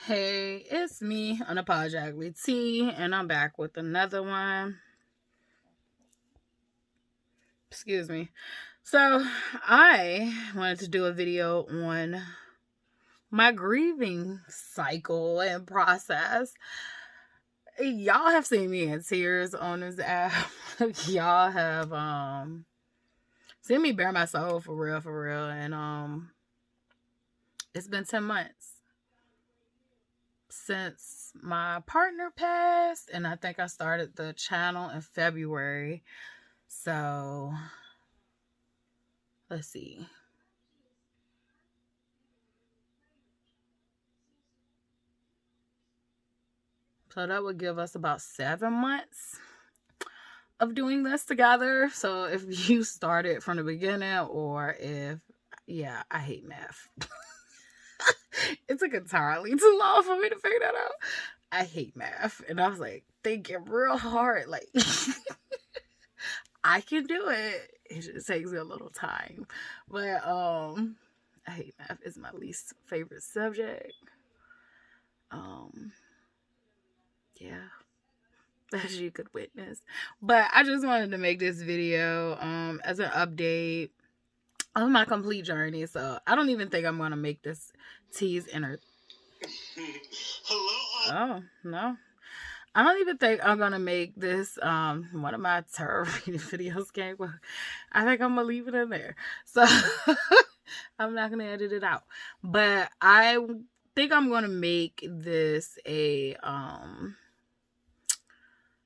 Hey, it's me, Unapologetically T, and I'm back with another one. Excuse me. So, I wanted to do a video on my grieving cycle and process. Y'all have seen me in tears on this app. Y'all have seen me bare my soul for real, and it's been 10 months since my partner passed, and I think I started the channel in February. So let's see. So that would give us about 7 months of doing this together. So if you started from the beginning, or if, yeah, I hate math. It took entirely too long for me to figure that out. I hate math. And I was like thinking real hard, like, I can do it. It just takes me a little time. But I hate math. It's my least favorite subject. Yeah, as you could witness. But I just wanted to make this video as an update of my complete journey. So I don't even think I'm gonna make this tease inner. Hello. Oh no. I don't even think I'm gonna make this one of my tarot reading videos came. I think I'm gonna leave it in there. So I'm not gonna edit it out. But I think I'm gonna make this a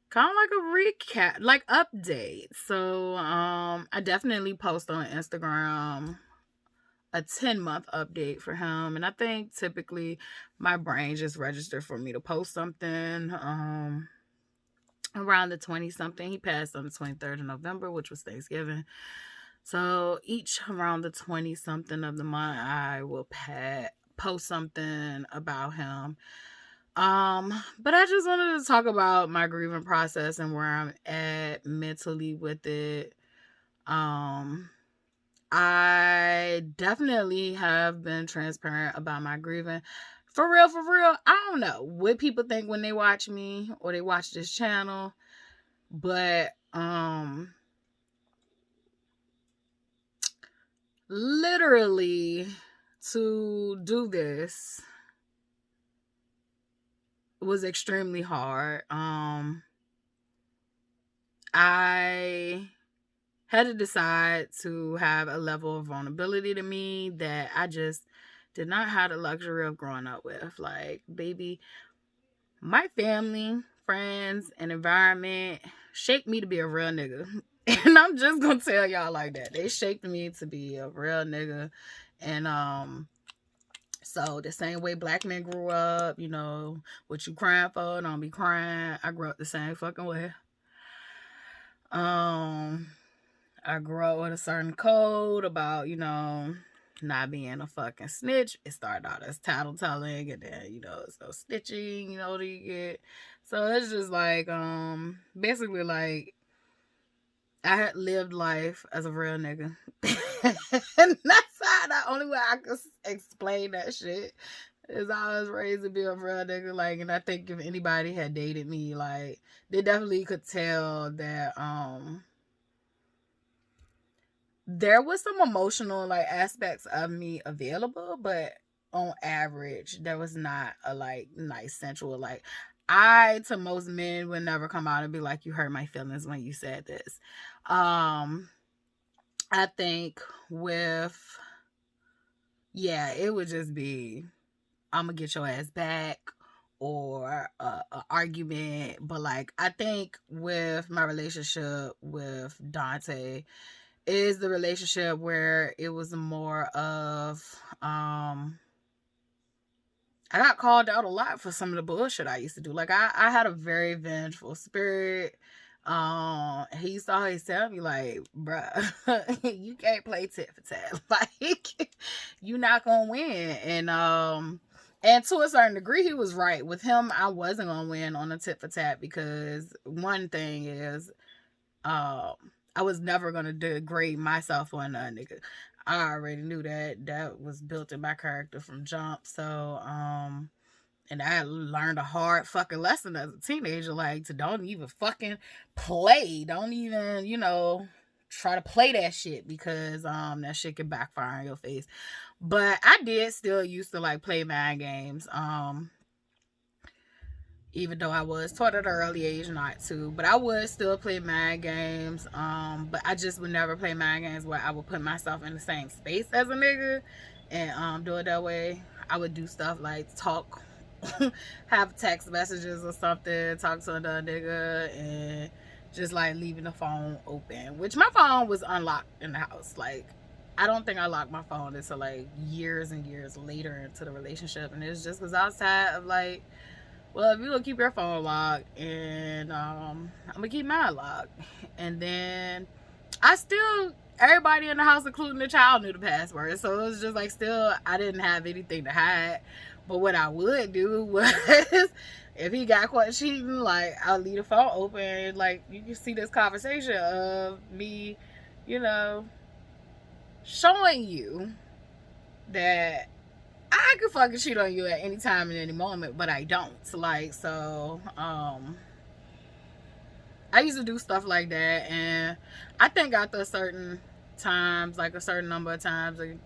kind of like a recap, like update. So I definitely post on Instagram a 10-month update for him, and I think typically my brain just registered for me to post something around the 20 something. He passed on the 23rd of November, which was Thanksgiving. So each around the 20 something of the month, I will post something about him. But I just wanted to talk about my grieving process and where I'm at mentally with it. I definitely have been transparent about my grieving. For real, I don't know what people think when they watch me or they watch this channel, but literally to do this was extremely hard. I had to decide to have a level of vulnerability to me that I just did not have the luxury of growing up with. Like, baby, my family, friends, and environment shaped me to be a real nigga. And I'm just gonna tell y'all like that. They shaped me to be a real nigga. And so the same way black men grew up, you know, what you crying for, don't be crying. I grew up the same fucking way. I grew up with a certain code about, you know, not being a fucking snitch. It started out as tattletelling, and then, you know, it's no snitching, you know, that you get. So it's just like, basically like, I had lived life as a real nigga. And that's how the only way I could explain that shit is I was raised to be a real nigga. Like, and I think if anybody had dated me, like, they definitely could tell that, there was some emotional like aspects of me available, but on average there was not a like nice sensual, like, I to most men would never come out and be like, you hurt my feelings when you said this. I think with, yeah, it would just be, I'm gonna get your ass back, or a argument. But like, I think with my relationship with Dante is the relationship where it was more of, I got called out a lot for some of the bullshit I used to do. Like, I had a very vengeful spirit. He used to always tell me, like, bruh, you can't play tit for tat. Like, you not gonna win. And to a certain degree, he was right. With him, I wasn't gonna win on a tit for tat, because one thing is, I was never gonna degrade myself on a nigga. I already knew that. That was built in my character from jump. So, And I learned a hard fucking lesson as a teenager, like, to don't even fucking play. Don't even, try to play that shit, because that shit can backfire in your face. But I did still used to like play mind games. Even though I was taught at an early age not to, but I would still play mind games. But I just would never play mind games where I would put myself in the same space as a nigga and do it that way. I would do stuff like talk, have text messages or something, talk to another nigga, and just like leaving the phone open. Which my phone was unlocked in the house. Like, I don't think I locked my phone until like years and years later into the relationship, and it's just because I was tired of like, well, if you gonna keep your phone locked, and I'm gonna keep mine locked. And then everybody in the house, including the child, knew the password. So it was just like, still, I didn't have anything to hide. But what I would do was, if he got caught cheating, like, I'll leave the phone open. Like, you can see this conversation of me, showing you that I could fucking cheat on you at any time and any moment, but I don't. Like, so, I used to do stuff like that, and I think after a certain times, like a certain number of times, like,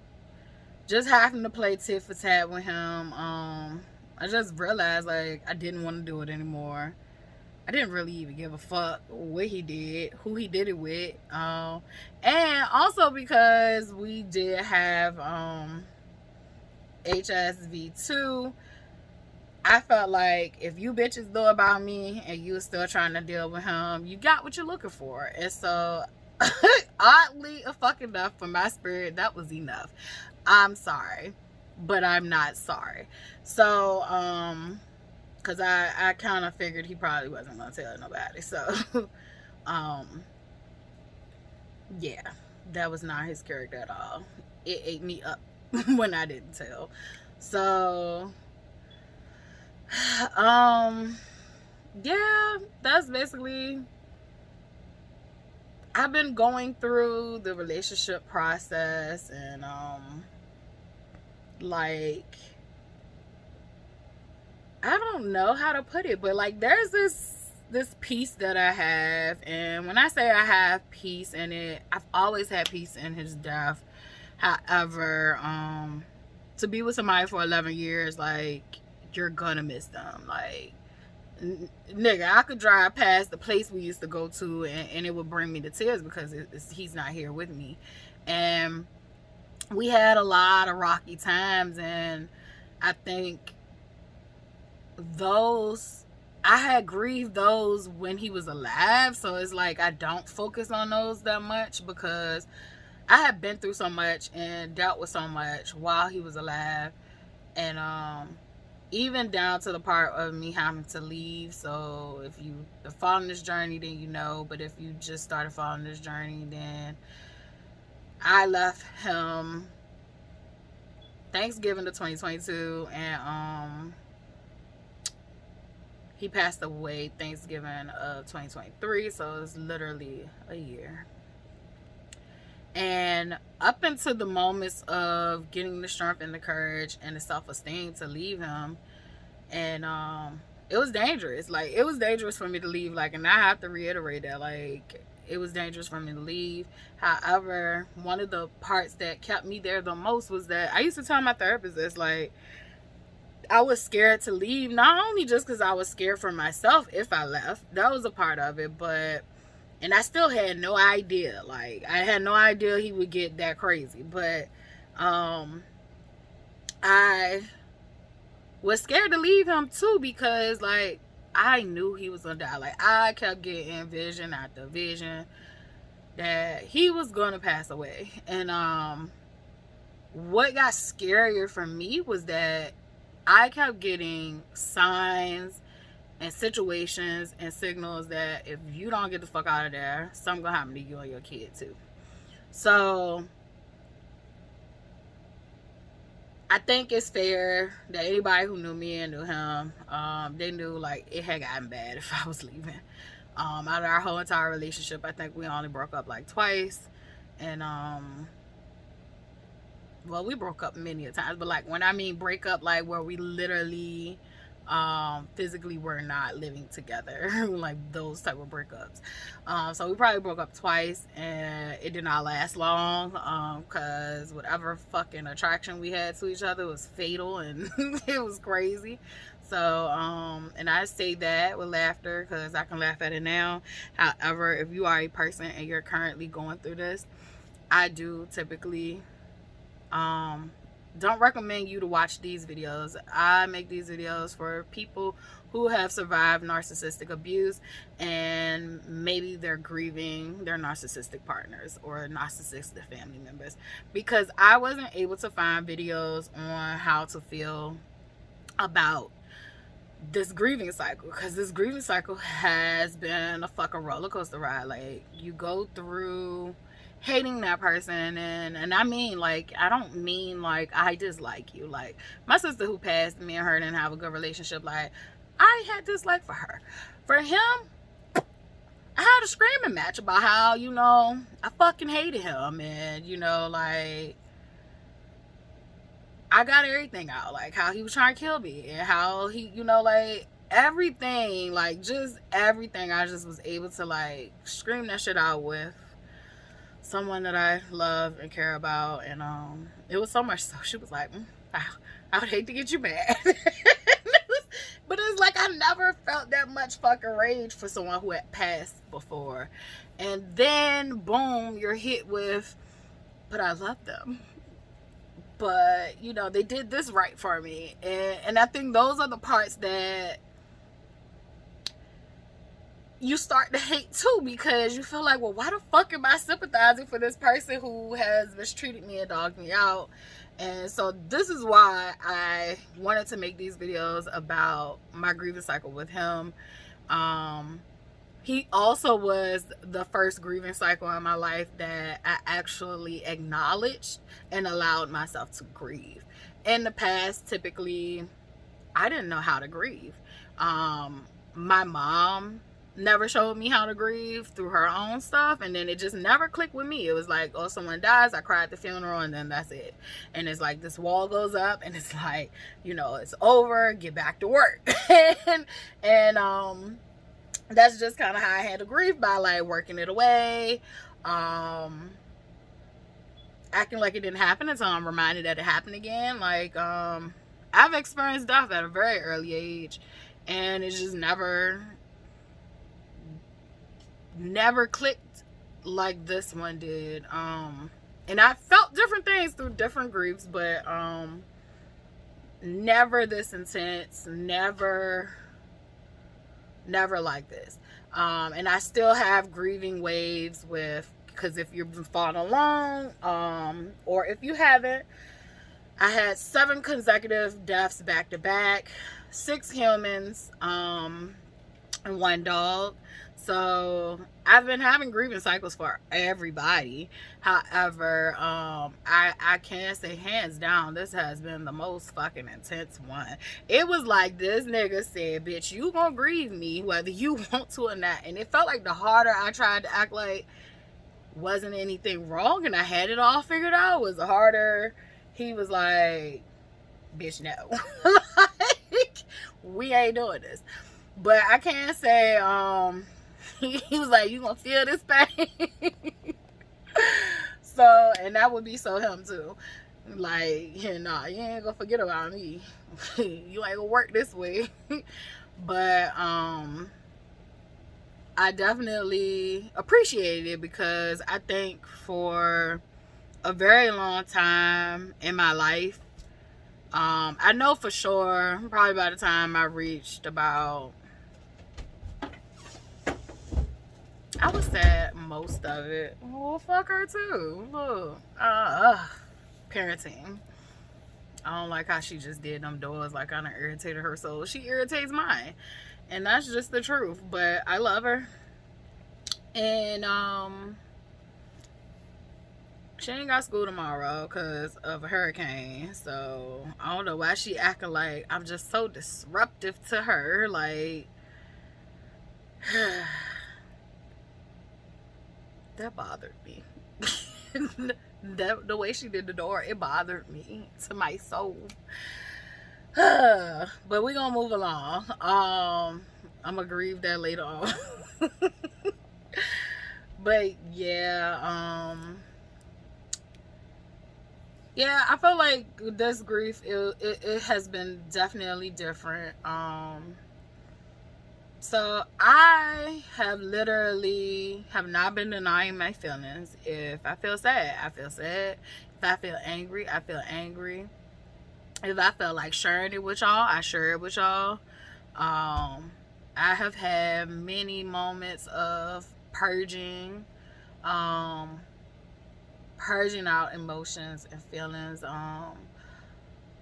just having to play tit for tat with him, I just realized, like, I didn't want to do it anymore. I didn't really even give a fuck what he did, who he did it with, and also because we did have, HSV2, I felt like if you bitches know about me and you were still trying to deal with him, you got what you're looking for. And so, oddly fucking enough, for my spirit, that was enough. I'm sorry, but I'm not sorry. So, because I kind of figured he probably wasn't going to tell nobody. So, yeah, that was not his character at all. It ate me up when I didn't tell. So, yeah, that's basically, I've been going through the relationship process, and like, I don't know how to put it, but like, there's this peace that I have. And when I say I have peace in it, I've always had peace in his death. However, to be with somebody for 11 years, like, you're gonna miss them. Like, nigga, I could drive past the place we used to go to, and it would bring me to tears, because he's not here with me. And we had a lot of rocky times, and I think I had grieved those when he was alive. So it's like, I don't focus on those that much, because I had been through so much and dealt with so much while he was alive. And even down to the part of me having to leave. So if you have followed this journey, then you know. But if you just started following this journey, then I left him Thanksgiving of 2022, and he passed away Thanksgiving of 2023. So it's literally a year. And up until the moments of getting the strength and the courage and the self-esteem to leave him, and it was dangerous. Like, it was dangerous for me to leave. Like, and I have to reiterate that. Like, it was dangerous for me to leave. However, one of the parts that kept me there the most was that I used to tell my therapist this, like, I was scared to leave, not only just because I was scared for myself if I left. That was a part of it, and I still had no idea. Like, I had no idea he would get that crazy. But I was scared to leave him too, because, like, I knew he was gonna die. Like, I kept getting vision after vision that he was gonna pass away. And what got scarier for me was that I kept getting signs and situations and signals that if you don't get the fuck out of there, something gonna happen to you and your kid too. So I think it's fair that anybody who knew me and knew him, they knew, like, it had gotten bad if I was leaving. Out of our whole entire relationship, I think we only broke up like twice. And well, we broke up many a times, but like, when I mean break up, like, where we literally Physically we're not living together. Like those type of breakups. So we probably broke up twice, and it did not last long, because whatever fucking attraction we had to each other was fatal, and it was crazy. So and I say that with laughter because I can laugh at it now. However, if you are a person and you're currently going through this, I do typically um don't recommend you to watch these videos. I make these videos for people who have survived narcissistic abuse, and maybe they're grieving their narcissistic partners or narcissistic family members, because I wasn't able to find videos on how to feel about this grieving cycle, because this grieving cycle has been a fucking roller coaster ride. Like, you go through hating that person, and I mean, like, I don't mean like I dislike you. Like, my sister who passed, me and her didn't have a good relationship. Like, I had dislike for her. For him, I had a screaming match about how, I fucking hated him, and like, I got everything out, like how he was trying to kill me, and how he, like, everything, like, just everything. I just was able to, like, scream that shit out with someone that I love and care about. And it was so much so she was like, I would hate to get you mad. But it's like, I never felt that much fucking rage for someone who had passed before. And then boom, you're hit with, but I love them. But they did this right for me, and I think those are the parts that you start to hate too, because you feel like, well, why the fuck am I sympathizing for this person who has mistreated me and dogged me out? And so this is why I wanted to make these videos about my grieving cycle with him. He also was the first grieving cycle in my life that I actually acknowledged and allowed myself to grieve. In the past, typically, I didn't know how to grieve. My mom never showed me how to grieve through her own stuff, and then it just never clicked with me. It was like, oh, someone dies, I cry at the funeral, and then that's it. And it's like this wall goes up, and it's like, it's over, get back to work. and that's just kind of how I had to grieve, by like working it away, acting like it didn't happen until I'm reminded that it happened again. Like, I've experienced death at a very early age, and it just never clicked like this one did. And I felt different things through different griefs, but never this intense, never like this. And I still have grieving waves because if you've been following along, or if you haven't, I had 7 consecutive deaths back to back, 6 humans, and 1 dog. So I've been having grieving cycles for everybody. However, I can say hands down, this has been the most fucking intense one. It was like this nigga said, bitch, you gonna grieve me whether you want to or not. And it felt like the harder I tried to act like wasn't anything wrong and I had it all figured out, was the harder he was like, bitch, no. Like, we ain't doing this. But I can't say, he was like, you gonna feel this pain? So, and that would be so him too. Like, you ain't gonna forget about me. You ain't gonna work this way. But I definitely appreciated it, because I think for a very long time in my life, I know for sure, probably by the time I reached about, I was sad most of it. Well, fuck her too. Look, parenting. I don't like how she just did them doors. Like, I done irritated her, so she irritates mine, and that's just the truth. But I love her, and she ain't got school tomorrow because of a hurricane. So I don't know why she acting like I'm just so disruptive to her. Like, that bothered me. The way she did the door, it bothered me to my soul. But we're gonna move along. I'm gonna grieve that later on. But yeah, yeah, I feel like this grief it has been definitely different. So I have literally have not been denying my feelings. If I feel sad, I feel sad. If I feel angry, I feel angry. If I feel like sharing it with y'all, I share it with y'all. Um, I have had many moments of um, purging out emotions and feelings.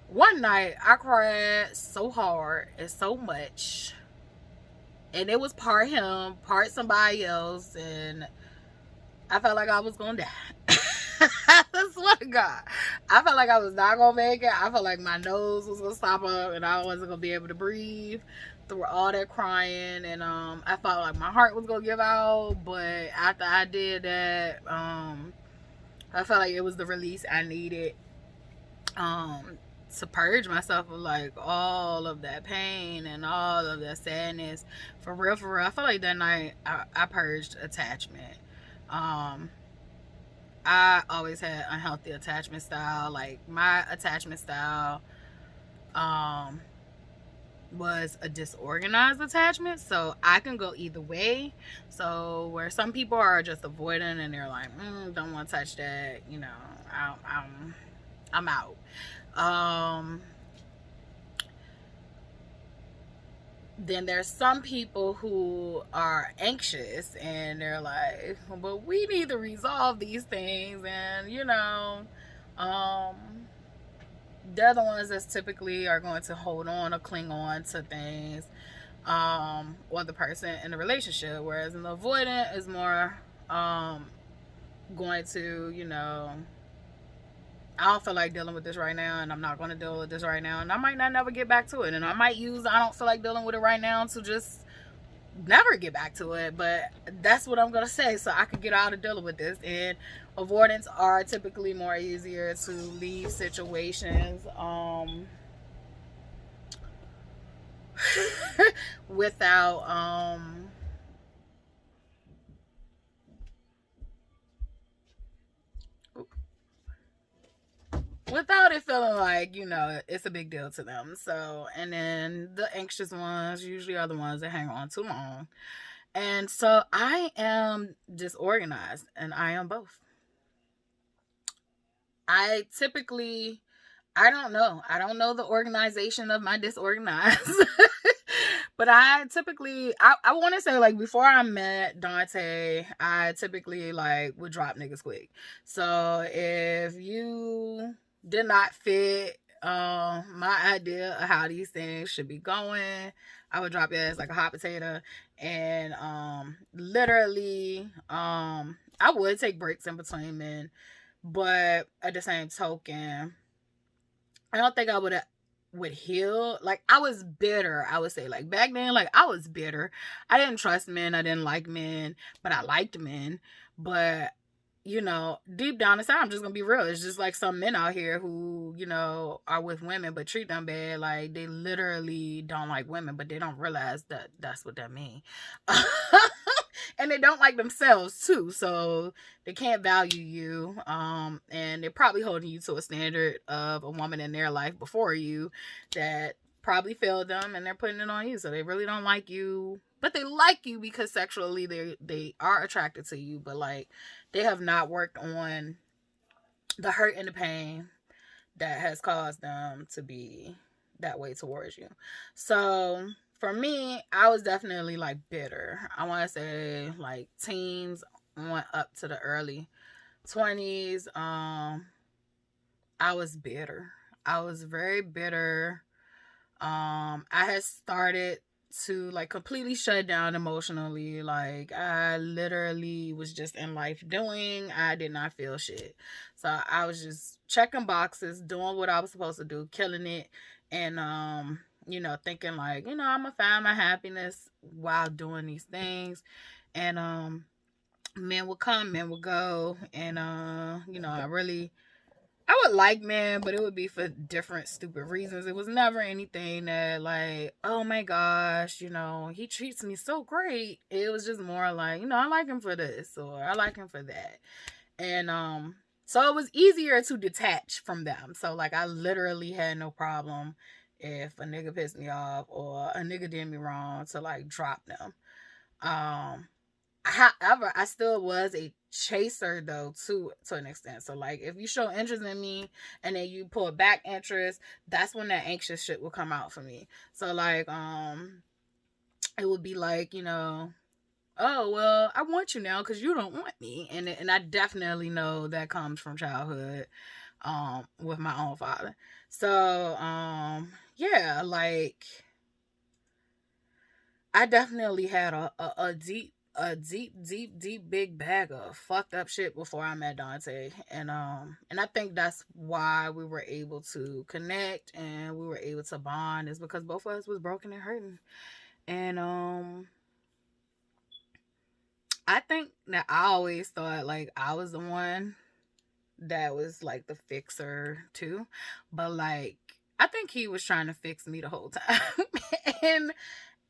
One night I cried so hard and so much, and it was part him, part somebody else, and I felt like I was gonna die. I swear to God, I felt like I was not gonna make it. I felt like my nose was gonna stop up, and I wasn't gonna be able to breathe through all that crying. And I felt like my heart was gonna give out. But after I did that, I felt like it was the release I needed. Um, to purge myself of like all of that pain and all of that sadness. For real, for real. I feel like that night I purged attachment. Um, I always had unhealthy attachment style. Like my attachment style um was a disorganized attachment, so I can go either way. So where some people are just avoiding and they're like, don't want to touch that, I'm out. Um then there's some people who are anxious and they're like, but we need to resolve these things, and um they're the ones that typically are going to hold on or cling on to things, or the person in the relationship, whereas an avoidant is more going to, I don't feel like dealing with this right now, and I'm not going to deal with this right now, and I might not never get back to it, and I might use I don't feel like dealing with it right now to just never get back to it. But that's what I'm gonna say, so I could get out of dealing with this. And avoidants are typically more easier to leave situations without without it feeling like, it's a big deal to them. So, and then the anxious ones usually are the ones that hang on too long. And so I am disorganized, and I am both. I typically, I don't know. I don't know the organization of my disorganized. But I typically, I want to say, like, before I met Dante, I typically, like, would drop niggas quick. So if you did not fit my idea of how these things should be going, I would drop your ass like a hot potato. And literally, I would take breaks in between men, but at the same token, I don't think I would heal. Like, I was bitter, I would say. Like, back then, like, I was bitter. I didn't trust men, I didn't like men, but I liked men. But deep down inside, I'm just gonna be real. It's just like some men out here who, are with women but treat them bad. Like, they literally don't like women, but they don't realize that that's what that means. And they don't like themselves too, so they can't value you. And they're probably holding you to a standard of a woman in their life before you that probably failed them, and they're putting it on you. So they really don't like you, but they like you because sexually they are attracted to you, but like, they have not worked on the hurt and the pain that has caused them to be that way towards you. So for me, I was definitely like bitter. I want to say like teens went up to the early 20s. I was bitter. I was very bitter. I had started to like completely shut down emotionally. Like, I literally was just in life doing. I did not feel shit. So I was just checking boxes, doing what I was supposed to do, killing it, and thinking like, I'm gonna find my happiness while doing these things. And men would come, men would go, and I really I would like men, but it would be for different stupid reasons. It was never anything that like, oh my gosh, he treats me so great. It was just more like, I like him for this or I like him for that. And so it was easier to detach from them. So like I literally had no problem if a nigga pissed me off or a nigga did me wrong to like drop them. Um However, I still was a chaser though to an extent. So like if you show interest in me and then you pull back interest, that's when that anxious shit will come out for me. So like it would be like, oh well, I want you now because you don't want me. And I definitely know that comes from childhood with my own father. So yeah, like I definitely had a deep big bag of fucked up shit before I met Dante. And I think that's why we were able to connect and we were able to bond is because both of us was broken and hurting. And I think that I always thought like I was the one that was like the fixer too. But like I think he was trying to fix me the whole time. and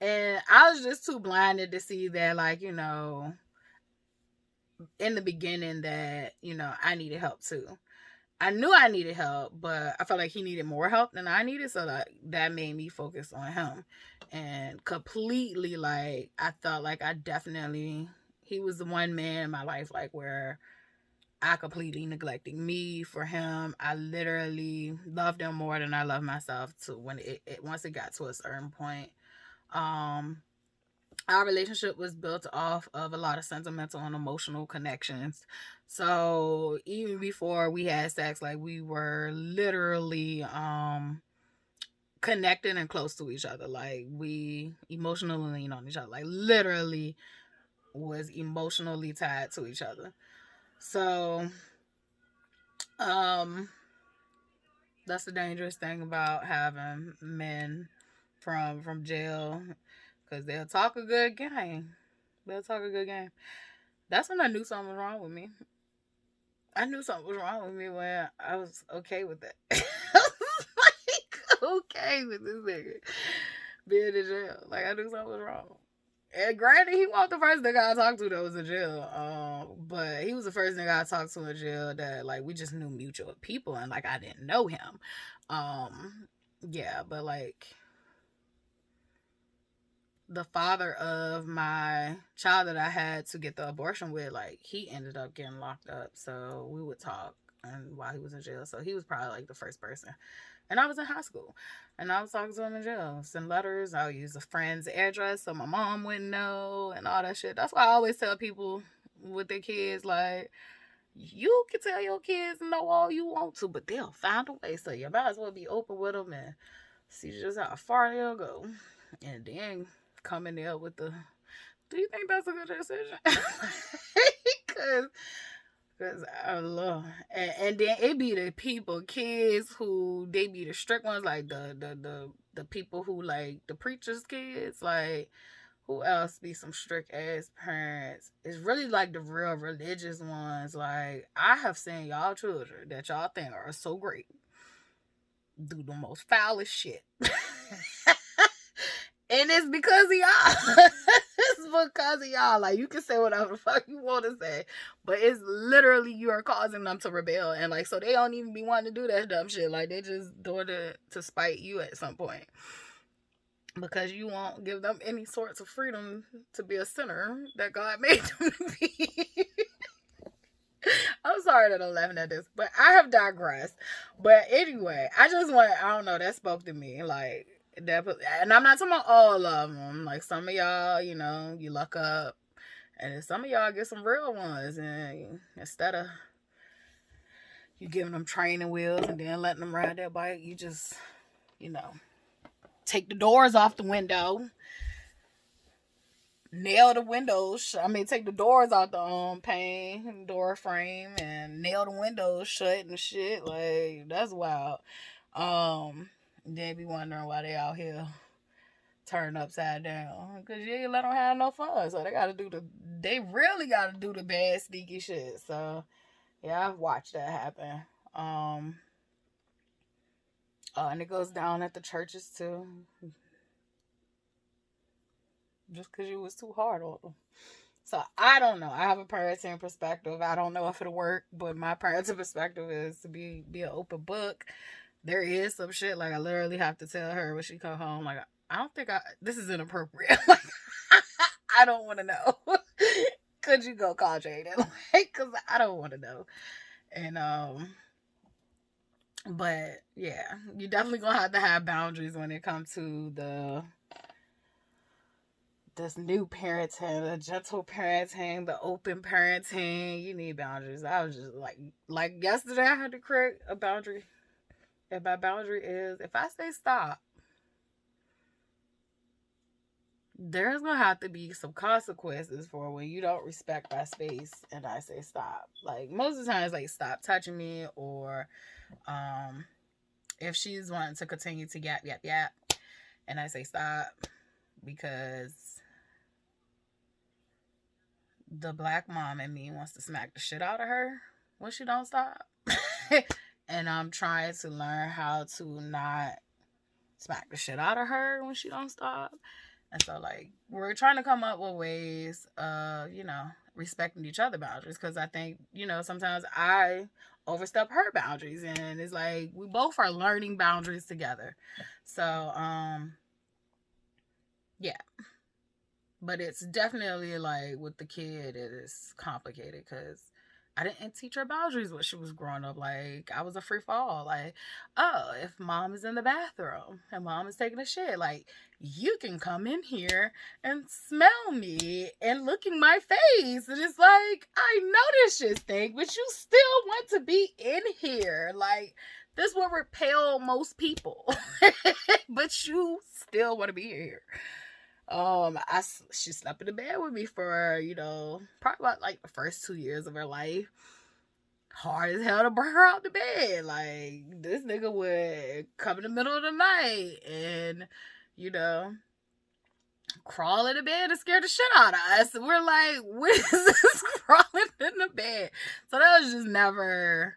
and I was just too blinded to see that like, in the beginning that, I needed help too. I knew I needed help, but I felt like he needed more help than I needed. So that made me focus on him. And completely like I felt like he was the one man in my life like where I completely neglected me for him. I literally loved him more than I loved myself to when it once it got to a certain point. Um our relationship was built off of a lot of sentimental and emotional connections. So even before we had sex, like we were literally connected and close to each other. Like we emotionally lean on each other. Like literally was emotionally tied to each other. So um that's the dangerous thing about having men from jail because they'll talk a good game. They'll talk a good game. That's when I knew something was wrong with me. I knew something was wrong with me when I was okay with it. I was like, okay with this nigga being in jail. Like, I knew something was wrong. And granted, he wasn't the first nigga I talked to that was in jail. But he was the first nigga I talked to in jail that, like, we just knew mutual people and, like, I didn't know him. Yeah, but, like, the father of my child that I had to get the abortion with, like, he ended up getting locked up. So we would talk and while he was in jail. So he was probably like the first person. And I was in high school. And I was talking to him in jail. Send letters. I'll use a friend's address so my mom wouldn't know and all that shit. That's why I always tell people with their kids, like, you can tell your kids no all you want to, but they'll find a way. So you might as well be open with them and see just how far they'll go. And then come in there with the, do you think that's a good decision? Cause I love, and then it be the people, kids who they be the strict ones, like the people who like the preachers' kids, like who else be some strict ass parents? It's really like the real religious ones. Like I have seen y'all children that y'all think are so great do the most foulest shit. And it's because of y'all. It's because of y'all. Like, you can say whatever the fuck you want to say. But it's literally you are causing them to rebel. And, like, so they don't even be wanting to do that dumb shit. Like, they just do it to spite you at some point. Because you won't give them any sorts of freedom to be a sinner that God made them to be. I'm sorry that I'm laughing at this. But I have digressed. But anyway, I don't know, that spoke to me. Like, that, and I'm not talking about all of them. Like some of y'all, you luck up, and then some of y'all get some real ones, and instead of you giving them training wheels and then letting them ride their bike, you just, take the doors off the window, nail the windows. Take the doors out the pane, door frame, and nail the windows shut and shit. Like that's wild. They be wondering why they out here turned upside down because you ain't let them have no fun. So they really gotta do the bad sneaky shit. So yeah, I've watched that happen. Um, and it goes down at the churches too. Just because you was too hard on them. So I don't know. I have a parenting perspective. I don't know if it'll work, but my parenting perspective is to be an open book. There is some shit like I literally have to tell her when she come home. Like I don't think this is inappropriate. Like I don't want to know. Could you go call Jaden? Like, cause I don't want to know. And but yeah, you definitely gonna have boundaries when it comes to this new parenting, the gentle parenting, the open parenting. You need boundaries. I was just like yesterday I had to create a boundary. And my boundary is if I say stop, there's gonna have to be some consequences for when you don't respect my space and I say stop. Like most of the time it's like stop touching me, or if she's wanting to continue to yap and I say stop because the black mom in me wants to smack the shit out of her when she don't stop. And I'm trying to learn how to not smack the shit out of her when she don't stop. And so, like, we're trying to come up with ways of, respecting each other's boundaries. Because I think, sometimes I overstep her boundaries. And it's like, we both are learning boundaries together. So, yeah. But it's definitely, like, with the kid, it is complicated. Because I didn't teach her boundaries when she was growing up. Like, I was a free fall. Like, oh, if mom is in the bathroom and mom is taking a shit, like, you can come in here and smell me and look in my face. And it's like, I know this shit stink, but you still want to be in here. Like, this will repel most people. But you still want to be here. She slept in the bed with me for, probably about like the first 2 years of her life. Hard as hell to bring her out the bed. Like, this nigga would come in the middle of the night and, crawl in the bed and scare the shit out of us. And we're like, what is this crawling in the bed? So that was just never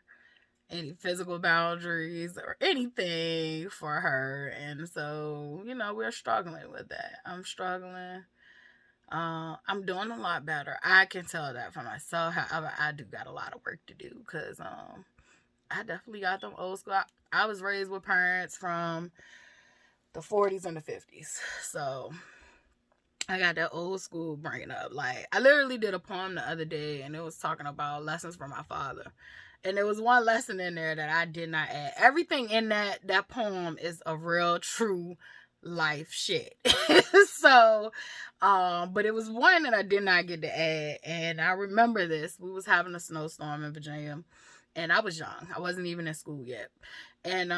any physical boundaries or anything for her. And so, we're struggling with that. I'm struggling. I'm doing a lot better. I can tell that for myself. However, I do got a lot of work to do because I definitely got them old school. I was raised with parents from the 40s and the 50s. So I got that old school bringing up. Like, I literally did a poem the other day and it was talking about lessons from my father. And there was one lesson in there that I did not add. Everything in that poem is a real, true life shit. So, but it was one that I did not get to add. And I remember this. We was having a snowstorm in Virginia. And I was young. I wasn't even in school yet. And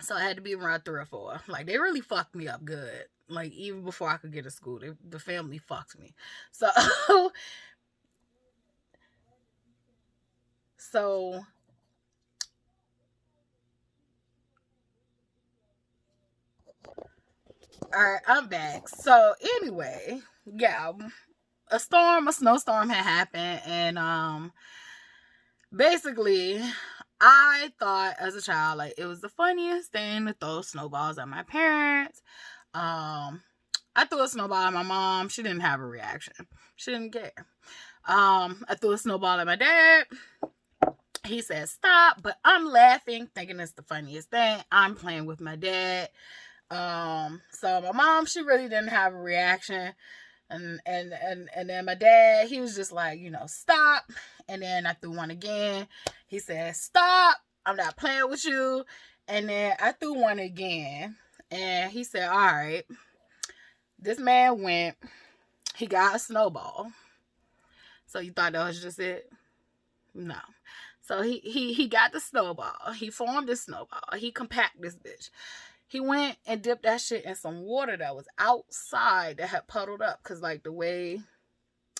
so I had to be around 3 or 4. Like, they really fucked me up good. Like, even before I could get to school, the family fucked me. So, all right, I'm back. So, anyway, yeah, a snowstorm had happened, and basically, I thought as a child, like, it was the funniest thing to throw snowballs at my parents. I threw a snowball at my mom. She didn't have a reaction. She didn't care. I threw a snowball at my dad. He said, stop, but I'm laughing, thinking it's the funniest thing. I'm playing with my dad. So my mom, she really didn't have a reaction. And then my dad, he was just like, stop. And then I threw one again. He said, stop. I'm not playing with you. And then I threw one again. And he said, all right. This man went, he got a snowball. So you thought that was just it? No. So he got the snowball. He formed this snowball. He compacted this bitch. He went and dipped that shit in some water that was outside that had puddled up. Because, like, the way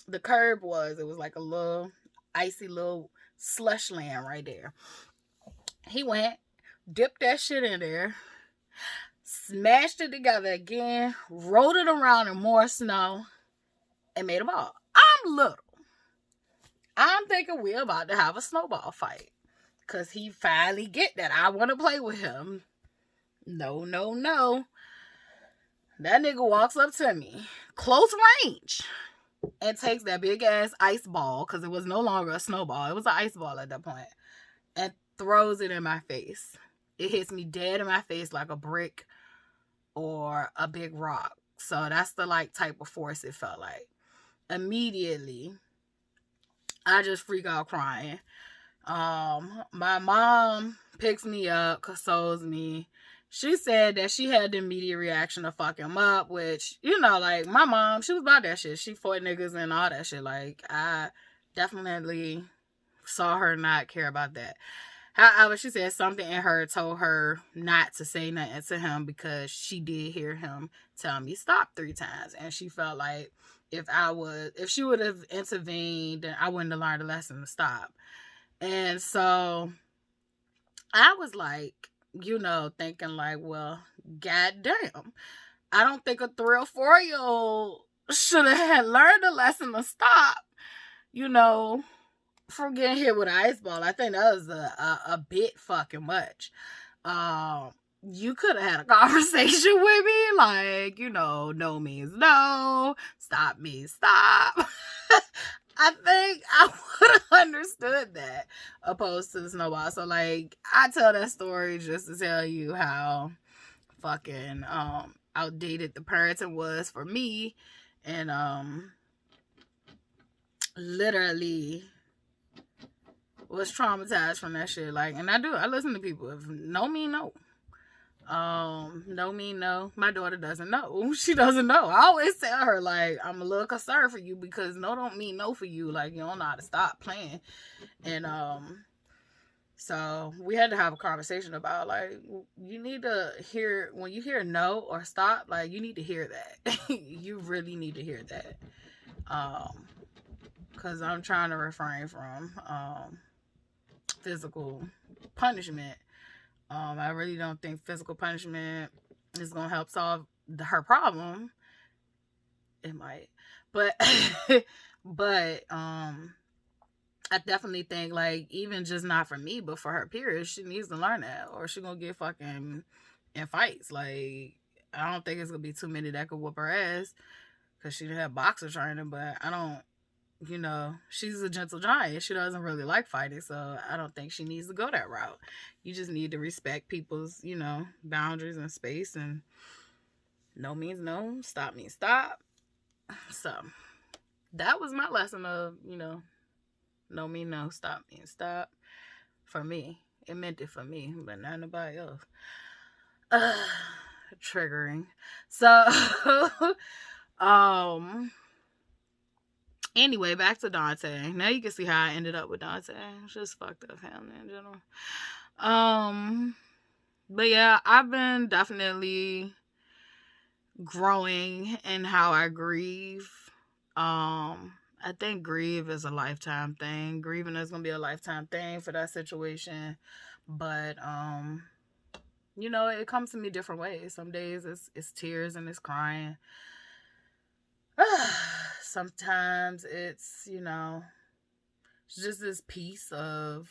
the curb was, it was like a little icy little slush land right there. He went, dipped that shit in there, smashed it together again, rolled it around in more snow, and made a ball. I'm little. I'm thinking we're about to have a snowball fight. Because he finally get that I want to play with him. No, no, no. That nigga walks up to me, close range, and takes that big ass ice ball, because it was no longer a snowball. It was an ice ball at that point, and throws it in my face. It hits me dead in my face like a brick or a big rock. So that's the like type of force it felt like. Immediately, I just freak out crying. My mom picks me up, consoles me. She said that she had the immediate reaction to fuck him up, which, you know, like, my mom, she was about that shit. She fought niggas and all that shit. Like, I definitely saw her not care about that. However, she said something in her told her not to say nothing to him because she did hear him tell me stop 3 times. And she felt like if she would have intervened, then I wouldn't have learned a lesson to stop. And so I was like, you know, thinking like, well, goddamn. I don't think a 3 or 4-year-old should have had learned a lesson to stop, you know, from getting hit with an ice ball. I think that was a bit fucking much. You could have had a conversation with me, like, you know, no means no, stop means stop. I think I would have understood that opposed to the snowball. So, like, I tell that story just to tell you how fucking outdated the parenting was for me, and literally was traumatized from that shit. Like, and I listen to people. If no mean no. No mean no. My daughter doesn't know. She doesn't know. I always tell her, like, I'm a little concerned for you because no don't mean no for you. Like, you don't know how to stop playing. And so we had to have a conversation about, like, you need to hear, when you hear no or stop, like, you need to hear that. You really need to hear that. Because I'm trying to refrain from physical punishment. I really don't think physical punishment is going to help solve her problem. It might. But, I definitely think, like, even just not for me, but for her peers, she needs to learn that, or she going to get fucking in fights. Like, I don't think it's going to be too many that could whoop her ass, because she didn't have boxer training, but I don't, you know, she's a gentle giant. She doesn't really like fighting, so I don't think she needs to go that route. You just need to respect people's, you know, boundaries and space, and no means no, stop means stop. So that was my lesson of, you know, no mean no, stop means stop. For me, it meant it for me, but not nobody else. Triggering. So, anyway, back to Dante. Now you can see how I ended up with Dante. It's just fucked up family in general. But yeah, I've been definitely growing in how I grieve. I think grieve is a lifetime thing. Grieving is gonna be a lifetime thing for that situation. But you know, it comes to me different ways. Some days it's tears and it's crying. Sometimes it's, you know, it's just this piece of,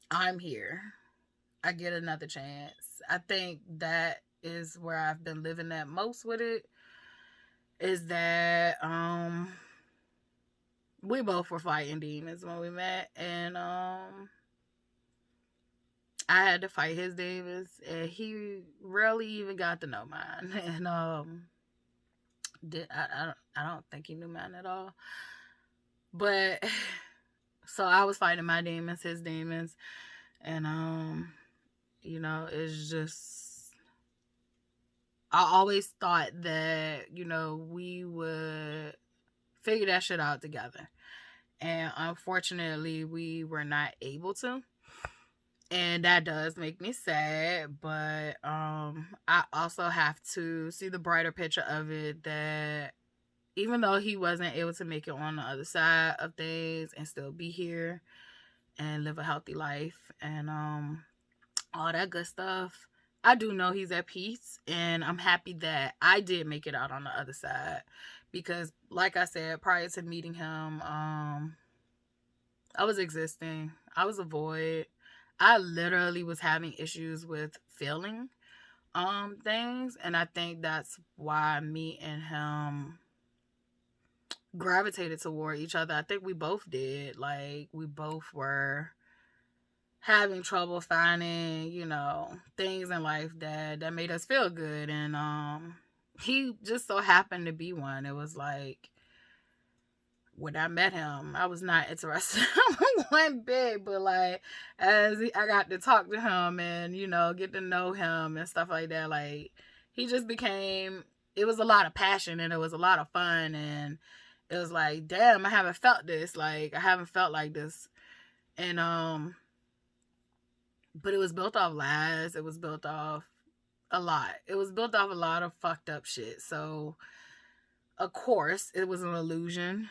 I'm here. I get another chance. I think that is where I've been living at most with it, is that we both were fighting demons when we met, and I had to fight his demons, and he rarely even got to know mine. And I don't think he knew mine at all. But so I was fighting my demons, his demons, and you know, it's just, I always thought that, you know, we would figure that shit out together. And unfortunately, we were not able to. And that does make me sad. But I also have to see the brighter picture of it, that even though he wasn't able to make it on the other side of things and still be here and live a healthy life and all that good stuff, I do know he's at peace, and I'm happy that I did make it out on the other side, because like I said, prior to meeting him, I was existing. I was a void. I literally was having issues with feeling things, and I think that's why me and him gravitated toward each other. I think we both did. Like, we both were having trouble finding, things in life that made us feel good, and he just so happened to be one. It was like, when I met him, I was not interested in one bit, but like I got to talk to him and get to know him and stuff like that, like he just became. It was a lot of passion and it was a lot of fun, and it was like, damn, I haven't felt this. Like I haven't felt like this, and but it was built off lies. It was built off a lot. It was built off a lot of fucked up shit. So of course it was an illusion.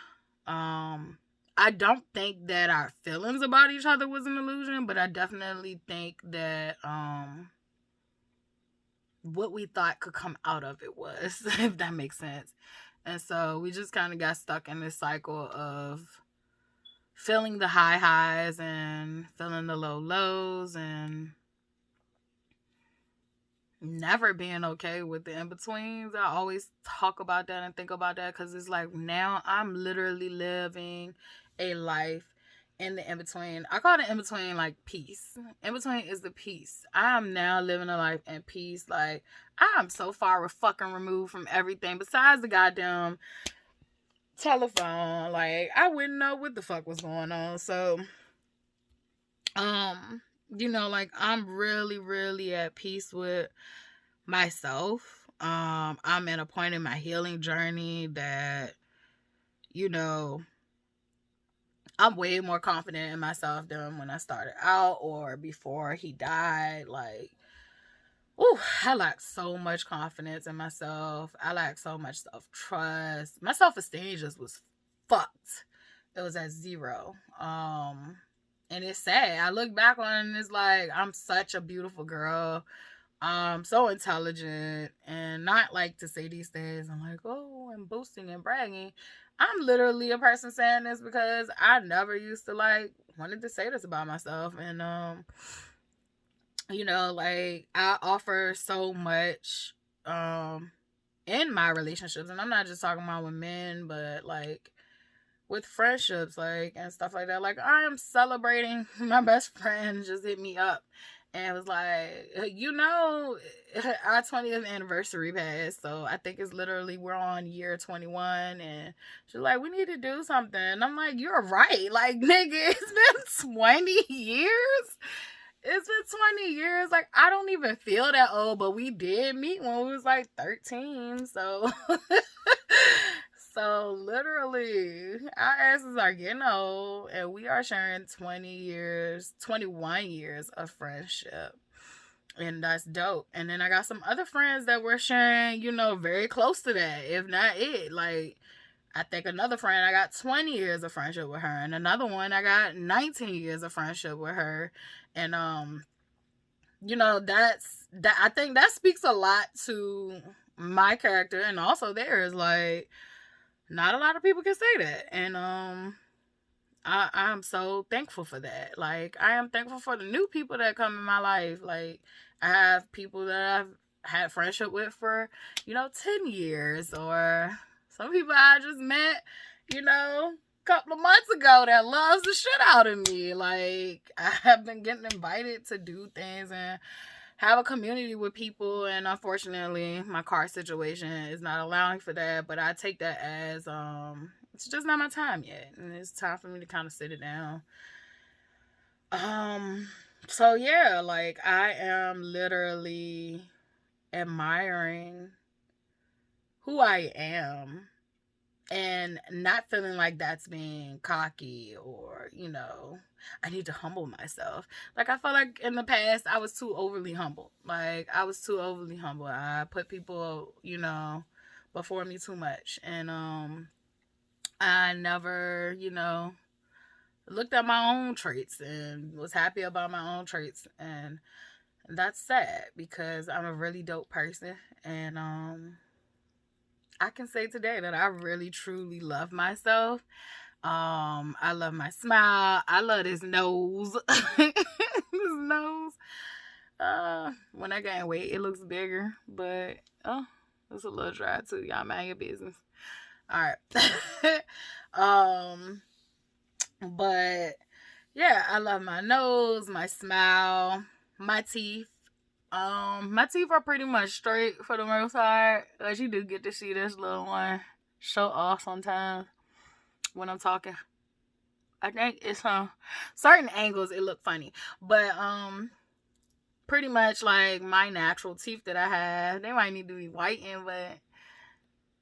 I don't think that our feelings about each other was an illusion, but I definitely think that what we thought could come out of it was, if that makes sense. And so we just kind of got stuck in this cycle of feeling the high highs and feeling the low lows and never being okay with the in-betweens. I always talk about that and think about that because it's like now I'm literally living a life in the in-between. I call the in-between like peace. In-between is the peace. I am now living a life in peace. Like I am so far fucking removed from everything besides the goddamn telephone. Like I wouldn't know what the fuck was going on. So like I'm really, really at peace with myself. I'm at a point in my healing journey that, I'm way more confident in myself than when I started out or before he died. Like, ooh, I lack so much confidence in myself. I lack so much self-trust. My self-esteem just was fucked. It was at zero. And it's sad. I look back on it and it's like, I'm such a beautiful girl. So intelligent, and not like to say these things. I'm like, oh, I'm boasting and bragging. I'm literally a person saying this because I never used to like wanted to say this about myself. And like I offer so much in my relationships, and I'm not just talking about with men, but like with friendships, like and stuff like that. Like I am celebrating. My best friend just hit me up and was like, our 20th anniversary passed, so I think it's literally we're on year 21, and she's like, we need to do something. And I'm like, you're right. Like, nigga, it's been 20 years. It's been 20 years. Like, I don't even feel that old, but we did meet when we was like 13, so so literally, our asses are getting old, and we are sharing 21 years of friendship. And that's dope. And then I got some other friends that we're sharing, very close to that, if not it. Like, I think another friend, I got 20 years of friendship with her. And another one, I got 19 years of friendship with her. And, I think that speaks a lot to my character and also theirs. Like, not a lot of people can say that, and I'm so thankful for that. Like I am thankful for the new people that come in my life. Like I have people that I've had friendship with for 10 years, or some people I just met a couple of months ago that loves the shit out of me. Like I have been getting invited to do things and have a community with people, and unfortunately my car situation is not allowing for that, but I take that as it's just not my time yet, and it's time for me to kind of sit it down. So yeah, like I am literally admiring who I am and not feeling like that's being cocky or I need to humble myself. Like I felt like in the past I was too overly humble. I put people before me too much, and I never looked at my own traits and was happy about my own traits, and that's sad because I'm a really dope person, and I can say today that I really truly love myself. I love my smile. I love this nose. This nose. When I gain weight, it looks bigger, but it's a little dry too. Y'all mind your business. All right. But yeah, I love my nose, my smile, my teeth. My teeth are pretty much straight for the most part. You do get to see this little one show off sometimes when I'm talking. I think it's certain angles it look funny, but pretty much like my natural teeth that I have, they might need to be whitened, but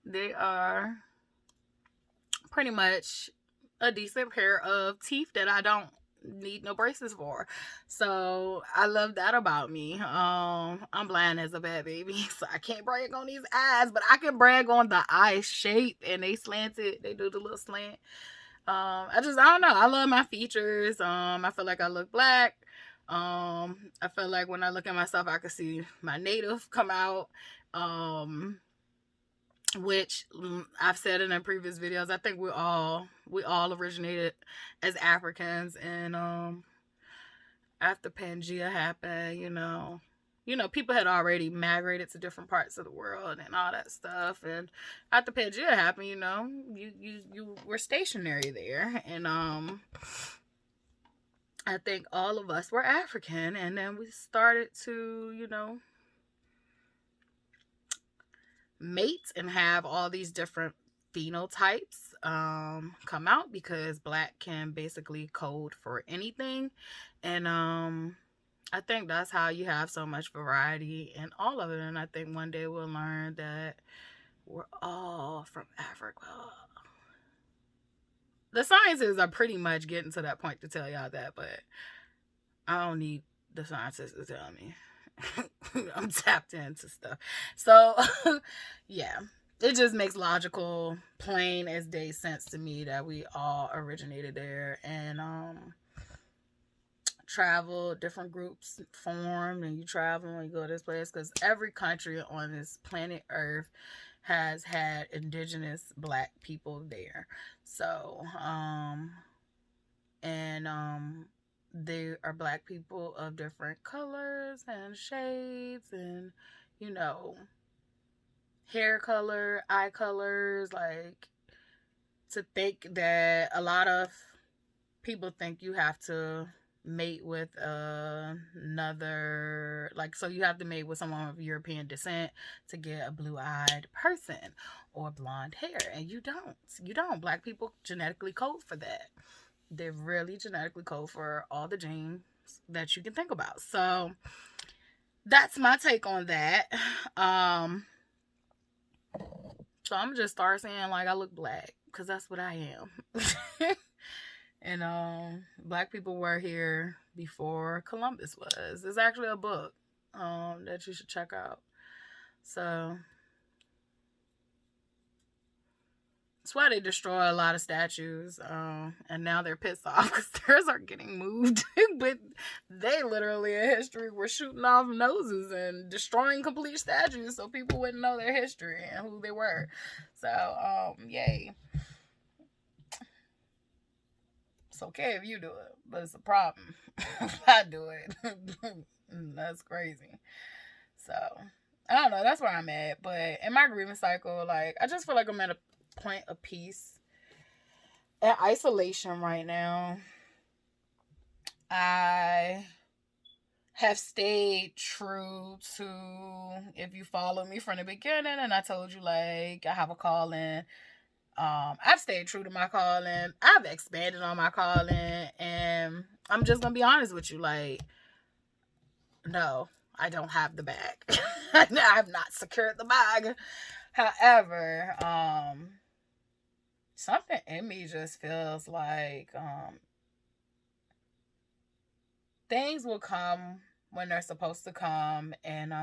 they are pretty much a decent pair of teeth that I don't need no braces for. So I love that about me. I'm blind as a bad baby, so I can't brag on these eyes, but I can brag on the eye shape, and they slanted. They do the little slant. I don't know. I love my features. I feel like I look black. I feel like when I look at myself, I can see my native come out. Which I've said in previous videos, I think we all originated as Africans, and after Pangea happened, people had already migrated to different parts of the world and all that stuff, and after Pangea happened, you were stationary there, and I think all of us were African, and then we started to, mate and have all these different phenotypes come out, because black can basically code for anything, and I think that's how you have so much variety in all of it. And I think one day we'll learn that we're all from Africa. The scientists are pretty much getting to that point to tell y'all that, but I don't need the scientists to tell me. I'm tapped into stuff. So, yeah. It just makes logical, plain as day sense to me that we all originated there, and travel, different groups form, and you travel and you go to this place, because every country on this planet Earth has had indigenous black people there. So, they are black people of different colors and shades, and hair color, eye colors. Like, to think that a lot of people think you have to mate with another, like, so you have to mate with someone of European descent to get a blue-eyed person or blonde hair, and you don't. Black people genetically code for that. They really genetically code for all the genes that you can think about. So that's my take on that. So I'm just start saying like I look black, because that's what I am. And black people were here before Columbus was. There's actually a book that you should check out. So that's why they destroy a lot of statues, and now they're pissed off because theirs are getting moved. But they literally in history were shooting off noses and destroying complete statues so people wouldn't know their history and who they were. So, yay. It's okay if you do it, but it's a problem if I do it. That's crazy. So, I don't know. That's where I'm at. But in my grieving cycle, like, I just feel like I'm at a point of peace and isolation right now. I have stayed true to, if you follow me from the beginning, and I told you, like, I have a calling. I've stayed true to my calling. I've expanded on my calling, and I'm just gonna be honest with you. Like, no, I don't have the bag. I have not secured the bag. However, something in me just feels like things will come when they're supposed to come, and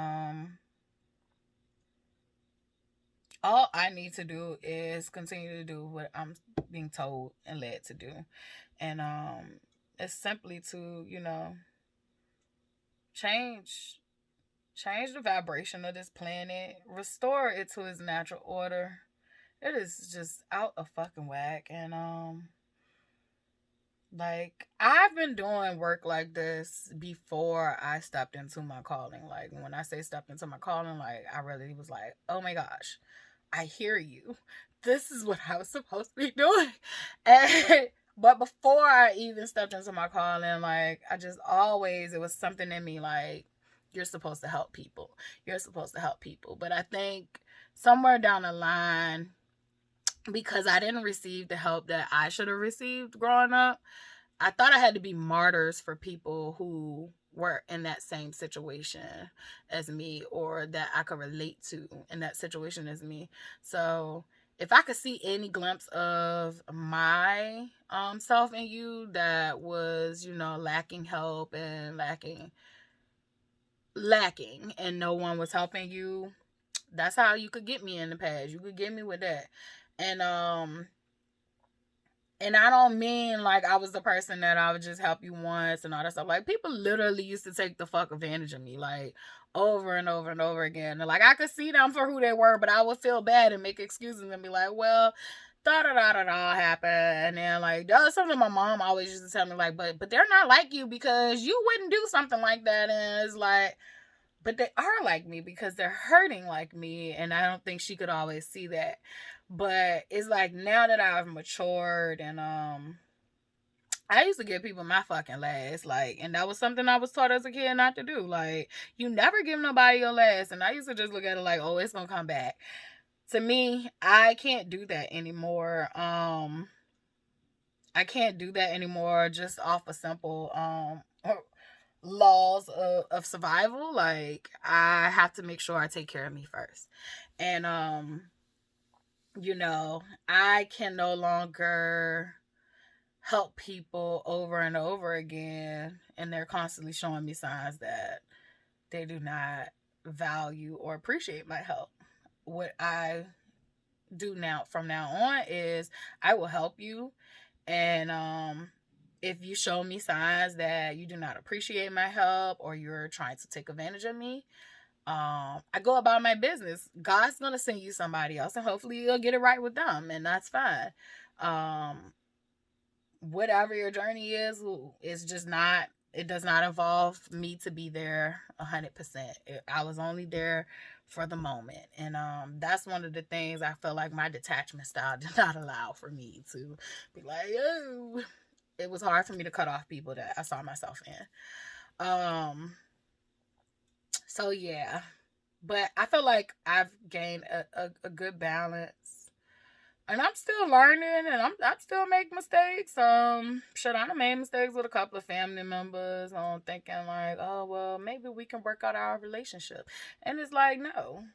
all I need to do is continue to do what I'm being told and led to do. And it's simply to, change the vibration of this planet, restore it to its natural order. It is just out of fucking whack. And Like, I've been doing work like this before I stepped into my calling. Like, when I say stepped into my calling, like, I really was like, oh my gosh, I hear you. This is what I was supposed to be doing. And, but before I even stepped into my calling, like, I just always, it was something in me like, you're supposed to help people. You're supposed to help people. But I think somewhere down the line, because I didn't receive the help that I should have received growing up, I thought I had to be martyrs for people who were in that same situation as me, or that I could relate to in that situation as me. So if I could see any glimpse of my self in you that was, lacking help and lacking and no one was helping you, that's how you could get me in the past. You could get me with that. And I don't mean like I was the person that I would just help you once and all that stuff. Like, people literally used to take the fuck advantage of me, like, over and over and over again. And like, I could see them for who they were, but I would feel bad and make excuses and be like, well, da da da da da happened. And then like, that was something my mom always used to tell me, like, but they're not like you because you wouldn't do something like that. And it's like, but they are like me because they're hurting like me. And I don't think she could always see that. But it's like, now that I've matured, and I used to give people my fucking last, like, and that was something I was taught as a kid not to do. Like, you never give nobody your last. And I used to just look at it like, oh, it's gonna come back. To me, I can't do that anymore. I can't do that anymore just off a simple laws of survival. Like, I have to make sure I take care of me first. And I can no longer help people over and over again, and they're constantly showing me signs that they do not value or appreciate my help. What I do now from now on is I will help you, and if you show me signs that you do not appreciate my help or you're trying to take advantage of me, I go about my business. God's gonna send you somebody else, and hopefully you'll get it right with them, and that's fine. Whatever your journey is, it's just not. It does not involve me to be there 100%. I was only there for the moment, and that's one of the things I feel like my detachment style did not allow for me to be like, oh. It was hard for me to cut off people that I saw myself in. So yeah, but I feel like I've gained a good balance, and I'm still learning, and I'm still making mistakes. Shit, I done made mistakes with a couple of family members. Thinking like, oh well, maybe we can work out our relationship, and it's like, no.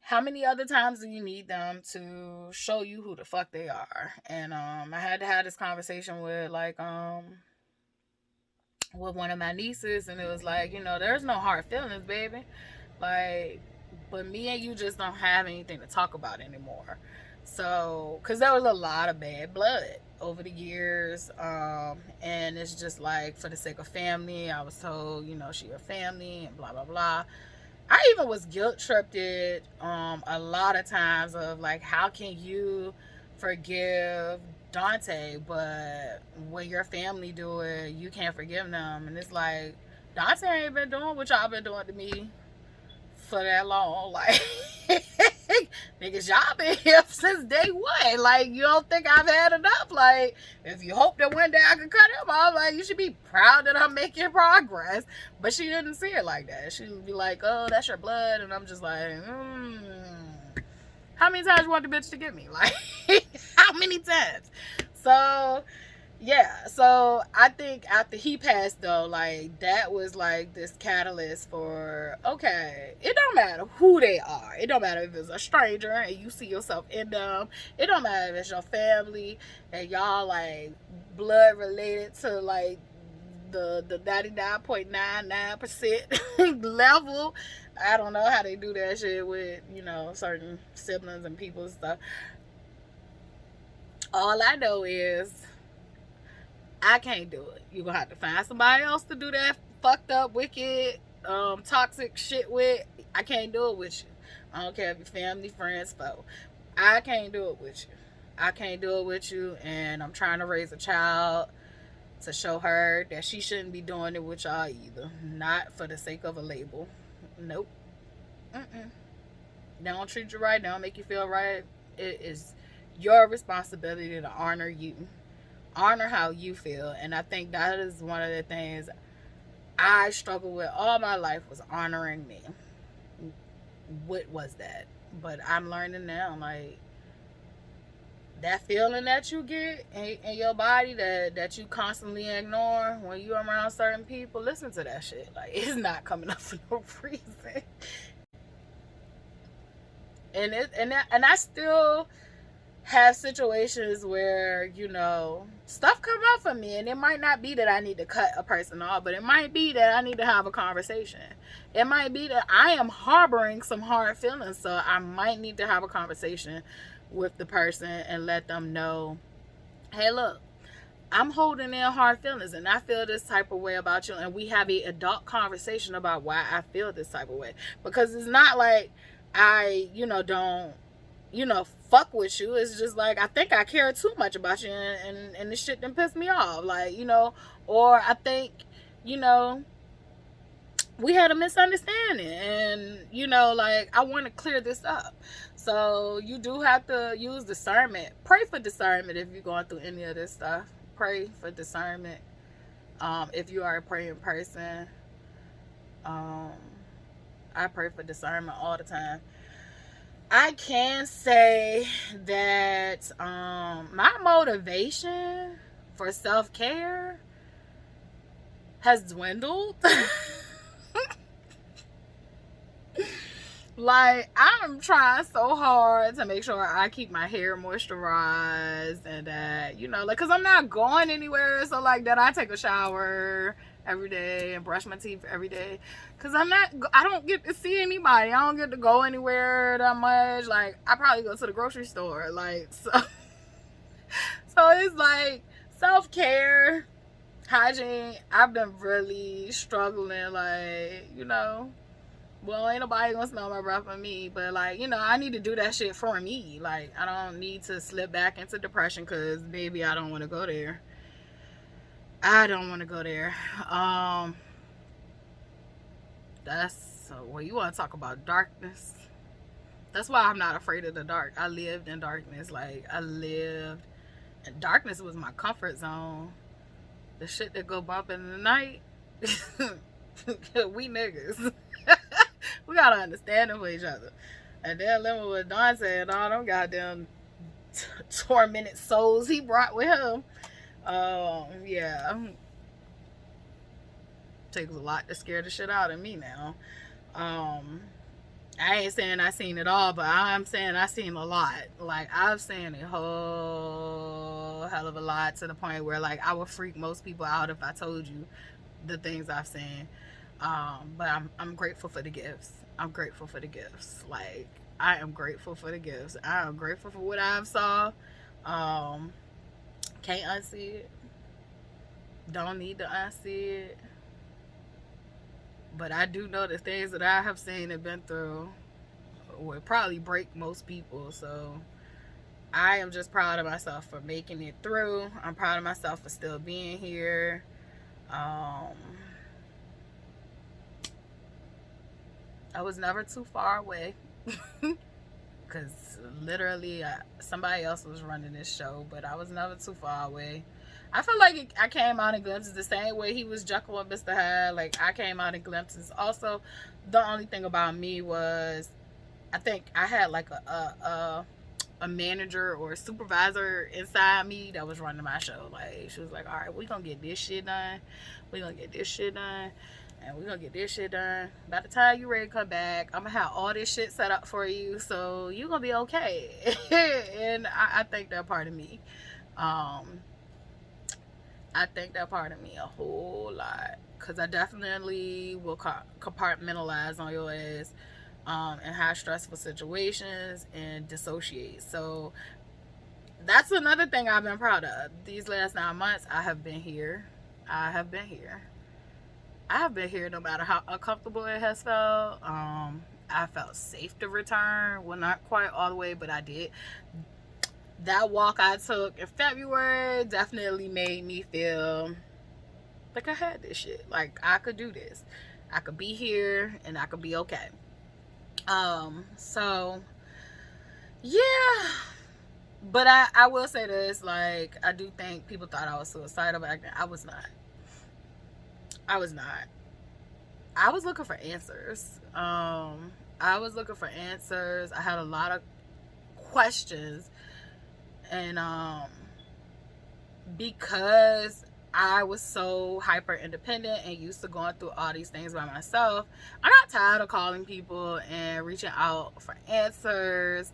How many other times do you need them to show you who the fuck they are? And I had to have this conversation with with one of my nieces, and it was like, there's no hard feelings, baby. Like, but me and you just don't have anything to talk about anymore. So, because there was a lot of bad blood over the years, and it's just like, for the sake of family, I was told, she your family, and blah blah blah. I even was guilt tripped a lot of times of like, how can you forgive Dante, but when your family do it, you can't forgive them. And it's like, Dante ain't been doing what y'all been doing to me for that long. Like, niggas, y'all been here since day one. Like, you don't think I've had enough? Like, if you hope that one day I can cut him off, like, you should be proud that I'm making progress. But she didn't see it like that. She would be like, oh, that's your blood. And I'm just like, how many times you want the bitch to get me? Like, how many times? So, yeah. So, I think after he passed, though, like, that was, like, this catalyst for, okay, it don't matter who they are. It don't matter if it's a stranger and you see yourself in them. It don't matter if it's your family and y'all, like, blood related to, like, the 99.99% level. I don't know how they do that shit with, certain siblings and people and stuff. All I know is I can't do it. You're going to have to find somebody else to do that fucked up, wicked, toxic shit with. I can't do it with you. I don't care if you're family, friends, foe. I can't do it with you. I can't do it with you, and I'm trying to raise a child to show her that she shouldn't be doing it with y'all either. Not for the sake of a label. Nope. Mm-mm. They don't treat you right. They don't make you feel right. It is your responsibility to honor you. Honor how you feel. And I think that is one of the things I struggled with all my life, was honoring me. What was that? But I'm learning now, like, that feeling that you get in your body that you constantly ignore when you're around certain people, listen to that shit. Like, it's not coming up for no reason. And I still have situations where, stuff come up for me, and it might not be that I need to cut a person off, but it might be that I need to have a conversation. It might be that I am harboring some hard feelings, so I might need to have a conversation with the person and let them know, hey, look, I'm holding in hard feelings, and I feel this type of way about you, and we have a adult conversation about why I feel this type of way. Because it's not like I, don't, fuck with you. It's just like, I think I care too much about you, and this shit done piss me off. Like, or I think, we had a misunderstanding, and like, I want to clear this up. So you do have to use discernment. Pray for discernment if you're going through any of this stuff. Pray for discernment. If you are a praying person, I pray for discernment all the time. I can say that my motivation for self-care has dwindled. Like, I'm trying so hard to make sure I keep my hair moisturized, and that, like, because I'm not going anywhere. So, like, that I take a shower every day and brush my teeth every day. Because I don't get to see anybody. I don't get to go anywhere that much. Like, I probably go to the grocery store. Like, so it's like self-care, hygiene. I've been really struggling, like, well, ain't nobody gonna smell my breath but me. But, like, I need to do that shit for me. Like, I don't need to slip back into depression, because, baby, I don't want to go there. I don't want to go there. You want to talk about darkness? That's why I'm not afraid of the dark. I lived in darkness. Like, and darkness was my comfort zone. The shit that go bump in the night, we niggas. We gotta understand them for each other. And then living with Dante and all them goddamn tormented souls he brought with him. Yeah. Takes a lot to scare the shit out of me now. I ain't saying I seen it all, but I'm saying I seen a lot. Like, I've seen a whole hell of a lot, to the point where, like, I would freak most people out if I told you the things I've seen. But I'm grateful for the gifts. I'm grateful for the gifts. Like, I am grateful for the gifts. I am grateful for what I've saw. Can't unsee it. Don't need to unsee it. But I do know the things that I have seen and been through would probably break most people. So I am just proud of myself for making it through. I'm proud of myself for still being here. I was never too far away. Because literally, somebody else was running this show, but I was never too far away. I feel like I came out in glimpses the same way he was Jekyll and Mr. Hyde. Like, I came out in glimpses. Also, the only thing about me was, I think I had like a manager or a supervisor inside me that was running my show. Like, she was like, all right, we're going to get this shit done. We're going to get this shit done. And we're going to get this shit done. By the time you ready to come back, I'm going to have all this shit set up for you. So you're going to be okay. And I think that part of me. I think that part of me a whole lot. Because I definitely will compartmentalize on your ass. And have stressful situations and dissociate. So that's another thing I've been proud of. These last 9 months, I have been here. I have been here no matter how uncomfortable it has felt. I felt safe to return. Well, not quite all the way, but I did. that walk I took in February definitely made me feel like I had this shit. Like I could do this. I could be here and I could be okay. So yeah. But I will say this, like, I do think people thought I was suicidal back then. I was not. I was not. I was looking for answers. I was looking for answers. I had a lot of questions. And because I was so hyper independent and used to going through all these things by myself, I got tired of calling people and reaching out for answers.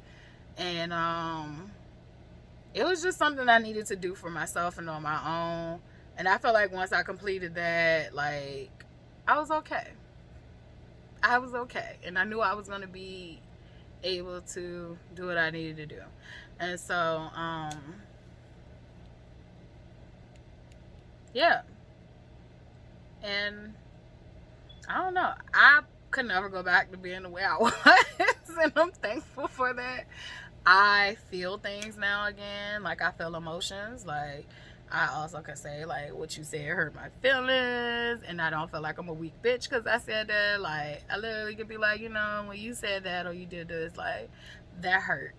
And it was just something I needed to do for myself and on my own. And I felt like once I completed that, like, I was okay. I was okay. And I knew I was going to be able to do what I needed to do. And so, yeah. And I don't know. I could never go back to being the way I was. And I'm thankful for that. I feel things now again. Like, I feel emotions. Like, I also can say, like, what you said hurt my feelings. And I don't feel like I'm a weak bitch because I said that. Like, I literally could be like, you know, when you said that or you did this, like, that hurt.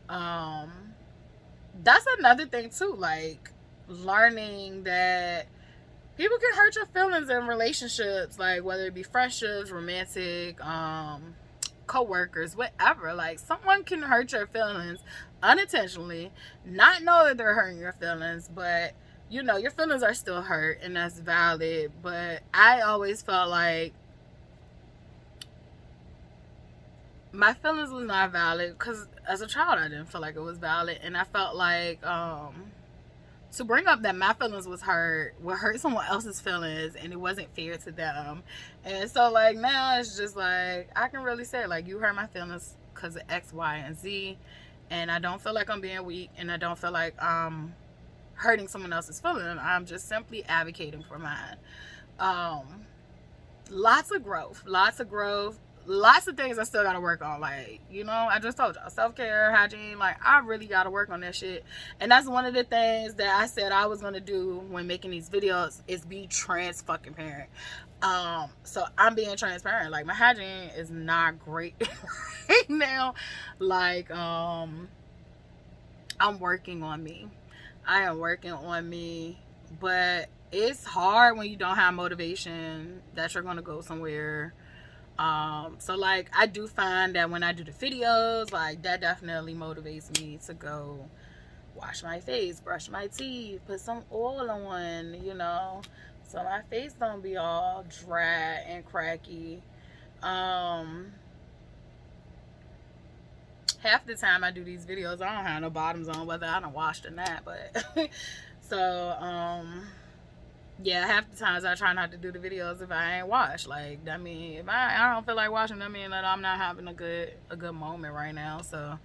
That's another thing, too. Like, learning that people can hurt your feelings in relationships, like whether it be friendships, romantic, co-workers, whatever. Like, someone can hurt your feelings unintentionally, not know that they're hurting your feelings, but you know your feelings are still hurt and that's valid. But I always felt like my feelings was not valid because as a child I didn't feel like it was valid, and I felt like to bring up that my feelings was hurt would hurt someone else's feelings and it wasn't fair to them. And so, like, now it's just like I can really say, like, you hurt my feelings because of X, Y, and Z, and I don't feel like I'm being weak, and I don't feel like I'm hurting someone else's feelings. I'm just simply advocating for mine. um Lots of growth, lots of things I still gotta work on. Like, you know, I just told y'all, self-care, hygiene, like, I really gotta work on that shit. And that's one of the things that I said I was gonna do when making these videos, is be trans fucking parent. So I'm being transparent. Like, my hygiene is not great right now. Like, I'm working on me. I am working on me. But it's hard when you don't have motivation that you're gonna go somewhere. So, like, I do find that when I do the videos, like, that definitely motivates me to go wash my face, brush my teeth, put some oil on, you know, so my face don't be all dry and cracky. Um, Half the time I do these videos, I don't have no bottoms on, whether I don't wash or not, but so, yeah, half the times I try not to do the videos if I ain't washed. Like, I mean, if I don't feel like washing, that mean that I'm not having a good moment right now. So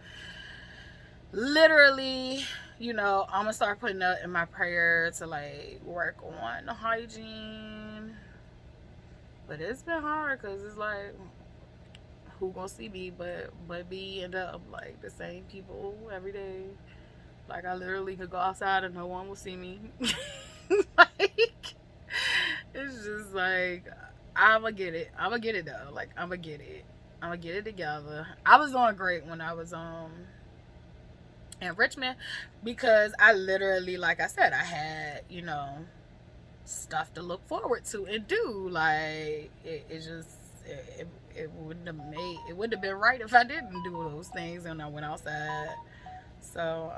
literally, you know, I'm gonna start putting up in my prayer to, like, work on the hygiene. But it's been hard because it's like, who gonna see me but me end up like the same people every day. Like, I literally could go outside and no one will see me. Like, it's just like, I'ma get it. I'ma get it though. Like, I'ma get it. I'ma get it together. I was doing great when I was in Richmond because I literally, like I said, I had, you know, stuff to look forward to and do. Like, it just it wouldn't have been right if I didn't do those things and I went outside. So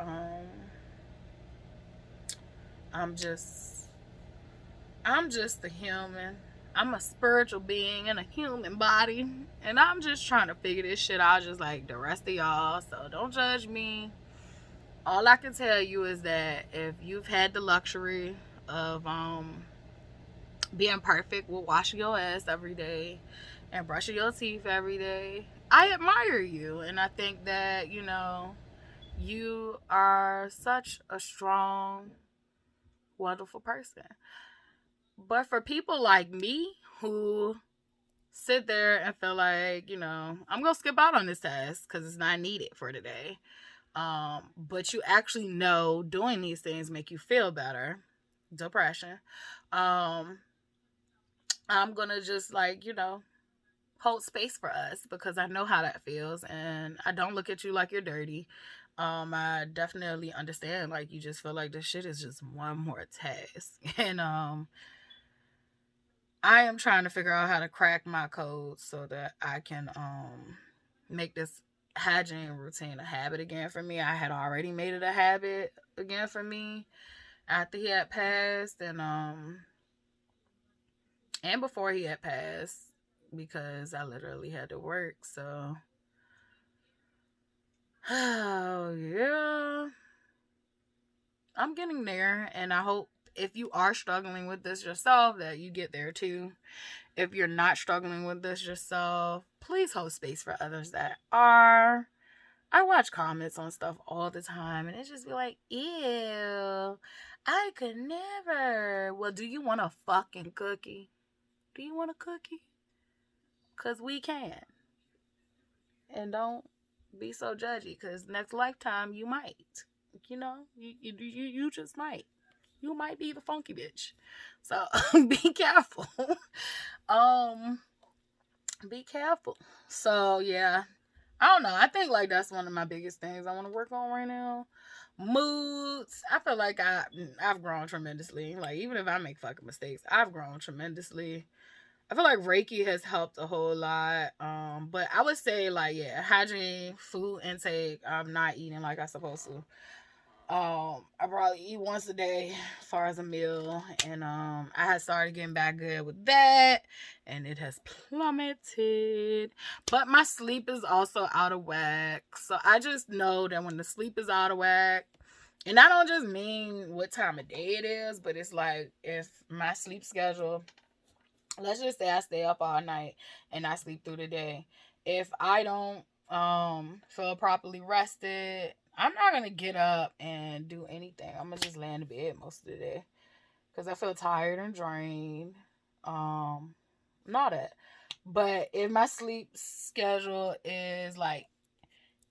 I'm just a human. I'm a spiritual being in a human body. And I'm just trying to figure this shit out just like the rest of y'all. So don't judge me. All I can tell you is that if you've had the luxury of being perfect with washing your ass every day and brushing your teeth every day, I admire you. And I think that, you know, you are such a strong, wonderful person. But for people like me who sit there and feel like, you know, I'm going to skip out on this test because it's not needed for today. But you actually know doing these things make you feel better. Depression. Um, I'm gonna just like, hold space for us because I know how that feels and I don't look at you like you're dirty. I definitely understand like you just feel like this shit is just one more task. And I am trying to figure out how to crack my code so that I can make this hygiene routine a habit again for me. I had already made it a habit again for me after he had passed and before he had passed because I literally had to work. So oh yeah, I'm getting there, and I hope if you are struggling with this yourself that you get there too. If you're not struggling with this yourself, please hold space for others that are. I watch comments on stuff all the time, and it just be like, ew, I could never. Well, do you want a fucking cookie? Do you want a cookie? Because we can. And don't be so judgy, because next lifetime you might. You just might. You might be the funky bitch. So be careful. um, be careful. So yeah, I don't know. I think like that's one of my biggest things I want to work on right now. Moods. I feel like I've grown tremendously. Like even if I make fucking mistakes, I've grown tremendously. I feel like Reiki has helped a whole lot. But I would say like yeah, hygiene, food intake. I'm not eating like I'm supposed to. I probably eat once a day as far as a meal, and I had started getting back good with that, and it has plummeted. But my sleep is also out of whack, so I just know that when the sleep is out of whack, and I don't just mean what time of day it is, but it's like if my sleep schedule, let's just say I stay up all night and I sleep through the day. If I don't feel properly rested, I'm not gonna get up and do anything. I'm gonna just lay in the bed most of the day because I feel tired and drained. Not that. But if my sleep schedule is like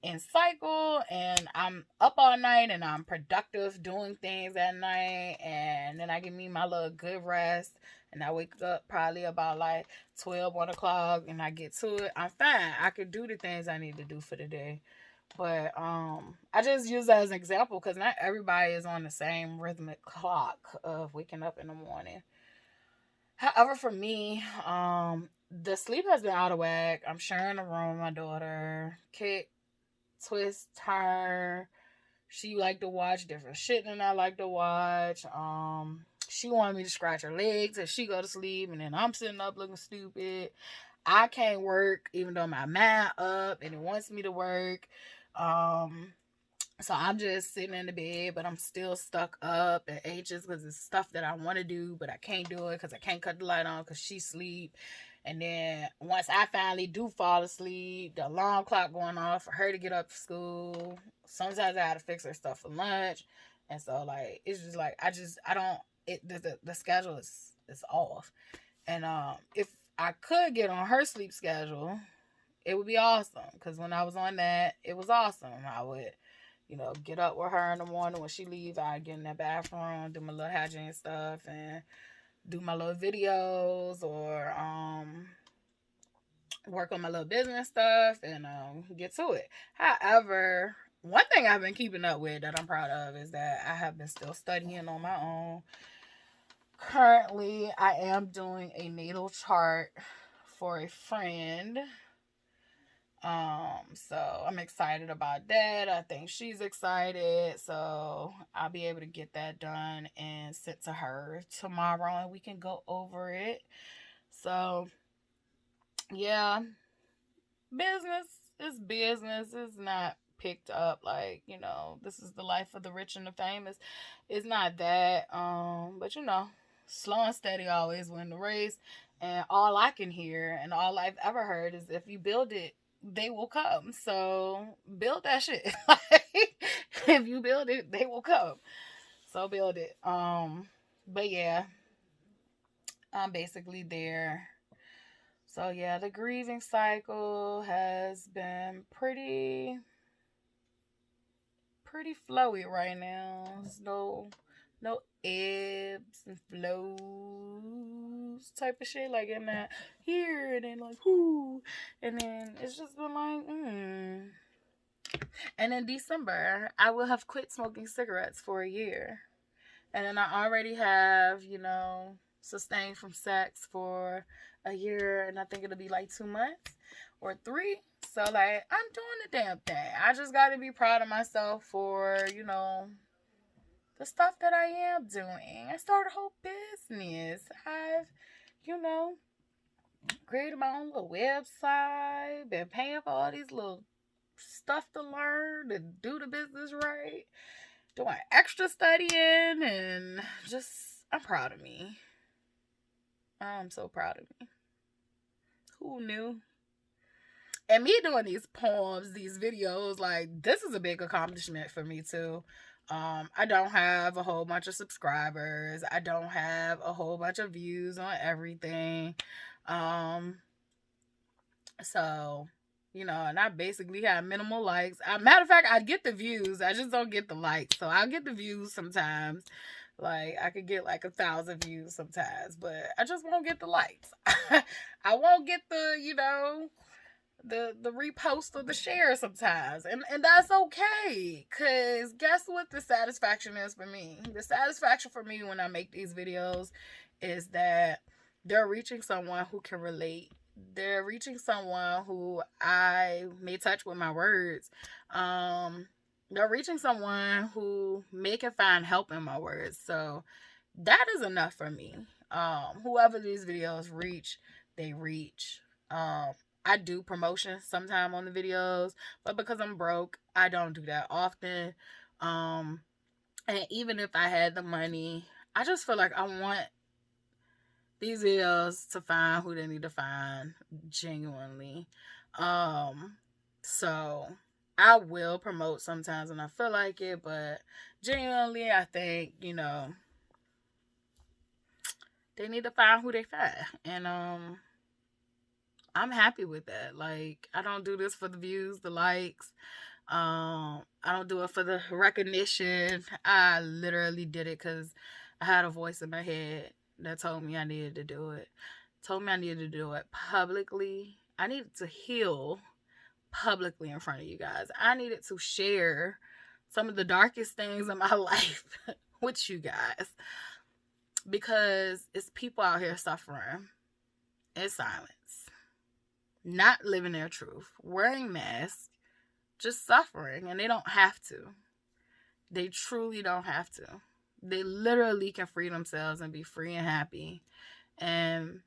in cycle and I'm up all night and I'm productive doing things at night and then I give me my little good rest and I wake up probably about like 12, 1 o'clock and I get to it, I'm fine. I could do the things I need to do for the day. But I just use that as an example because not everybody is on the same rhythmic clock of waking up in the morning. However, for me, the sleep has been out of whack. I'm sharing a room with my daughter. Kick, twist, turn. She like to watch different shit than I like to watch. She wanted me to scratch her legs as she go to sleep, and then I'm sitting up looking stupid. I can't work even though my mind up and it wants me to work. So I'm just sitting in the bed, but I'm still stuck up and anxious because it's stuff that I want to do, but I can't do it because I can't cut the light on because she sleep. And then once I finally do fall asleep, the alarm clock going off for her to get up for school. Sometimes I have to fix her stuff for lunch, and so like it's just like I don't the schedule is off. And if I could get on her sleep schedule, it would be awesome. Because when I was on that, it was awesome. I would, get up with her in the morning when she leaves. I'd get in that bathroom, do my little hygiene stuff, and do my little videos or work on my little business stuff and get to it. However, one thing I've been keeping up with that I'm proud of is that I have been still studying on my own. Currently, I am doing a natal chart for a friend. So I'm excited about that. I think she's excited. So I'll be able to get that done and sent to her tomorrow and we can go over it. So yeah, business is business. It's not picked up like, this is the life of the rich and the famous. It's not that. But slow and steady always win the race. And all I can hear and all I've ever heard is if you build it, they will come. So build that shit. Like, if you build it, they will come. So build it. But yeah, I'm basically there. So yeah, the grieving cycle has been pretty pretty flowy right now. There's no ebbs and flows type of shit, like in that here and then like whoo, and then it's just been like And in December, I will have quit smoking cigarettes for a year. And then I already have, sustained from sex for a year, and I think it'll be like 2 months or 3. So, like, I'm doing the damn thing. I just got to be proud of myself for, the stuff that I am doing. I started a whole business. I've, created my own little website, been paying for all these little stuff to learn to do the business right, doing extra studying, and just, I'm proud of me. I'm so proud of me. Who knew? And me doing these poems, these videos, like, this is a big accomplishment for me too. I don't have a whole bunch of subscribers. I don't have a whole bunch of views on everything. So, and I basically have minimal likes. Matter of fact, I get the views. I just don't get the likes. So I'll get the views sometimes. Like, I could get like 1,000 views sometimes, but I just won't get the likes. I won't get the repost or the share sometimes. And that's okay. Because guess what the satisfaction is for me? The satisfaction for me when I make these videos is that they're reaching someone who can relate. They're reaching someone who I may touch with my words. They're reaching someone who may can find help in my words. So that is enough for me. Whoever these videos reach, they reach. I do promotion sometime on the videos, but because I'm broke, I don't do that often. And even if I had the money, I just feel like I want these videos to find who they need to find genuinely. So I will promote sometimes when I feel like it, but genuinely, I think, they need to find who they find. And, I'm happy with that. Like, I don't do this for the views, the likes. I don't do it for the recognition. I literally did it because I had a voice in my head that told me I needed to do it. Told me I needed to do it publicly. I needed to heal publicly in front of you guys. I needed to share some of the darkest things in my life with you guys. Because it's people out here suffering in silence. Not living their truth. Wearing masks. Just suffering. And they don't have to. They truly don't have to. They literally can free themselves and be free and happy. And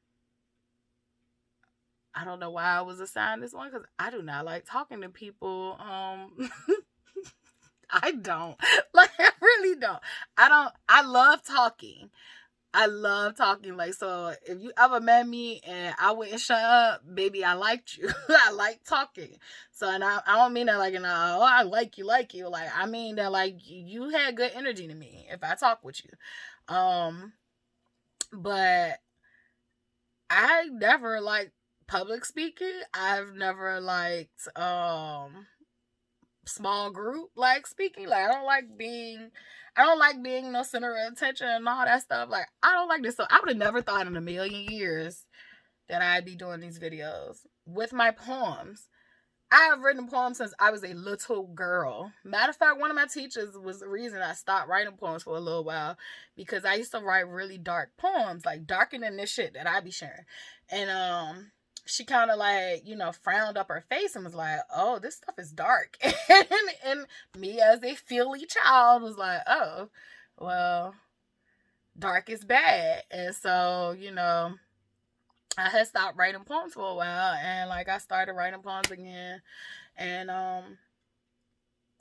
I don't know why I was assigned this one, because I do not like talking to people. I don't. Like, I really don't. I love talking. I love talking. Like, so if you ever met me and I wouldn't shut up, baby, I liked you. I like talking. So, and I don't mean that like, oh, I like you. Like, I mean that like you had good energy to me if I talk with you. But I never liked public speaking. I've never liked, small group like speaking. Like, I don't like being no center of attention and all that stuff. Like, I don't like this. So I would have never thought in a million years that I'd be doing these videos with my poems. I have written poems since I was a little girl. Matter of fact, one of my teachers was the reason I stopped writing poems for a little while, because I used to write really dark poems, like darker than this shit that I be sharing. And she kind of like, frowned up her face and was like, oh, this stuff is dark. and me as a feely child was like, oh, well, dark is bad. And so, I had stopped writing poems for a while, and like I started writing poems again. And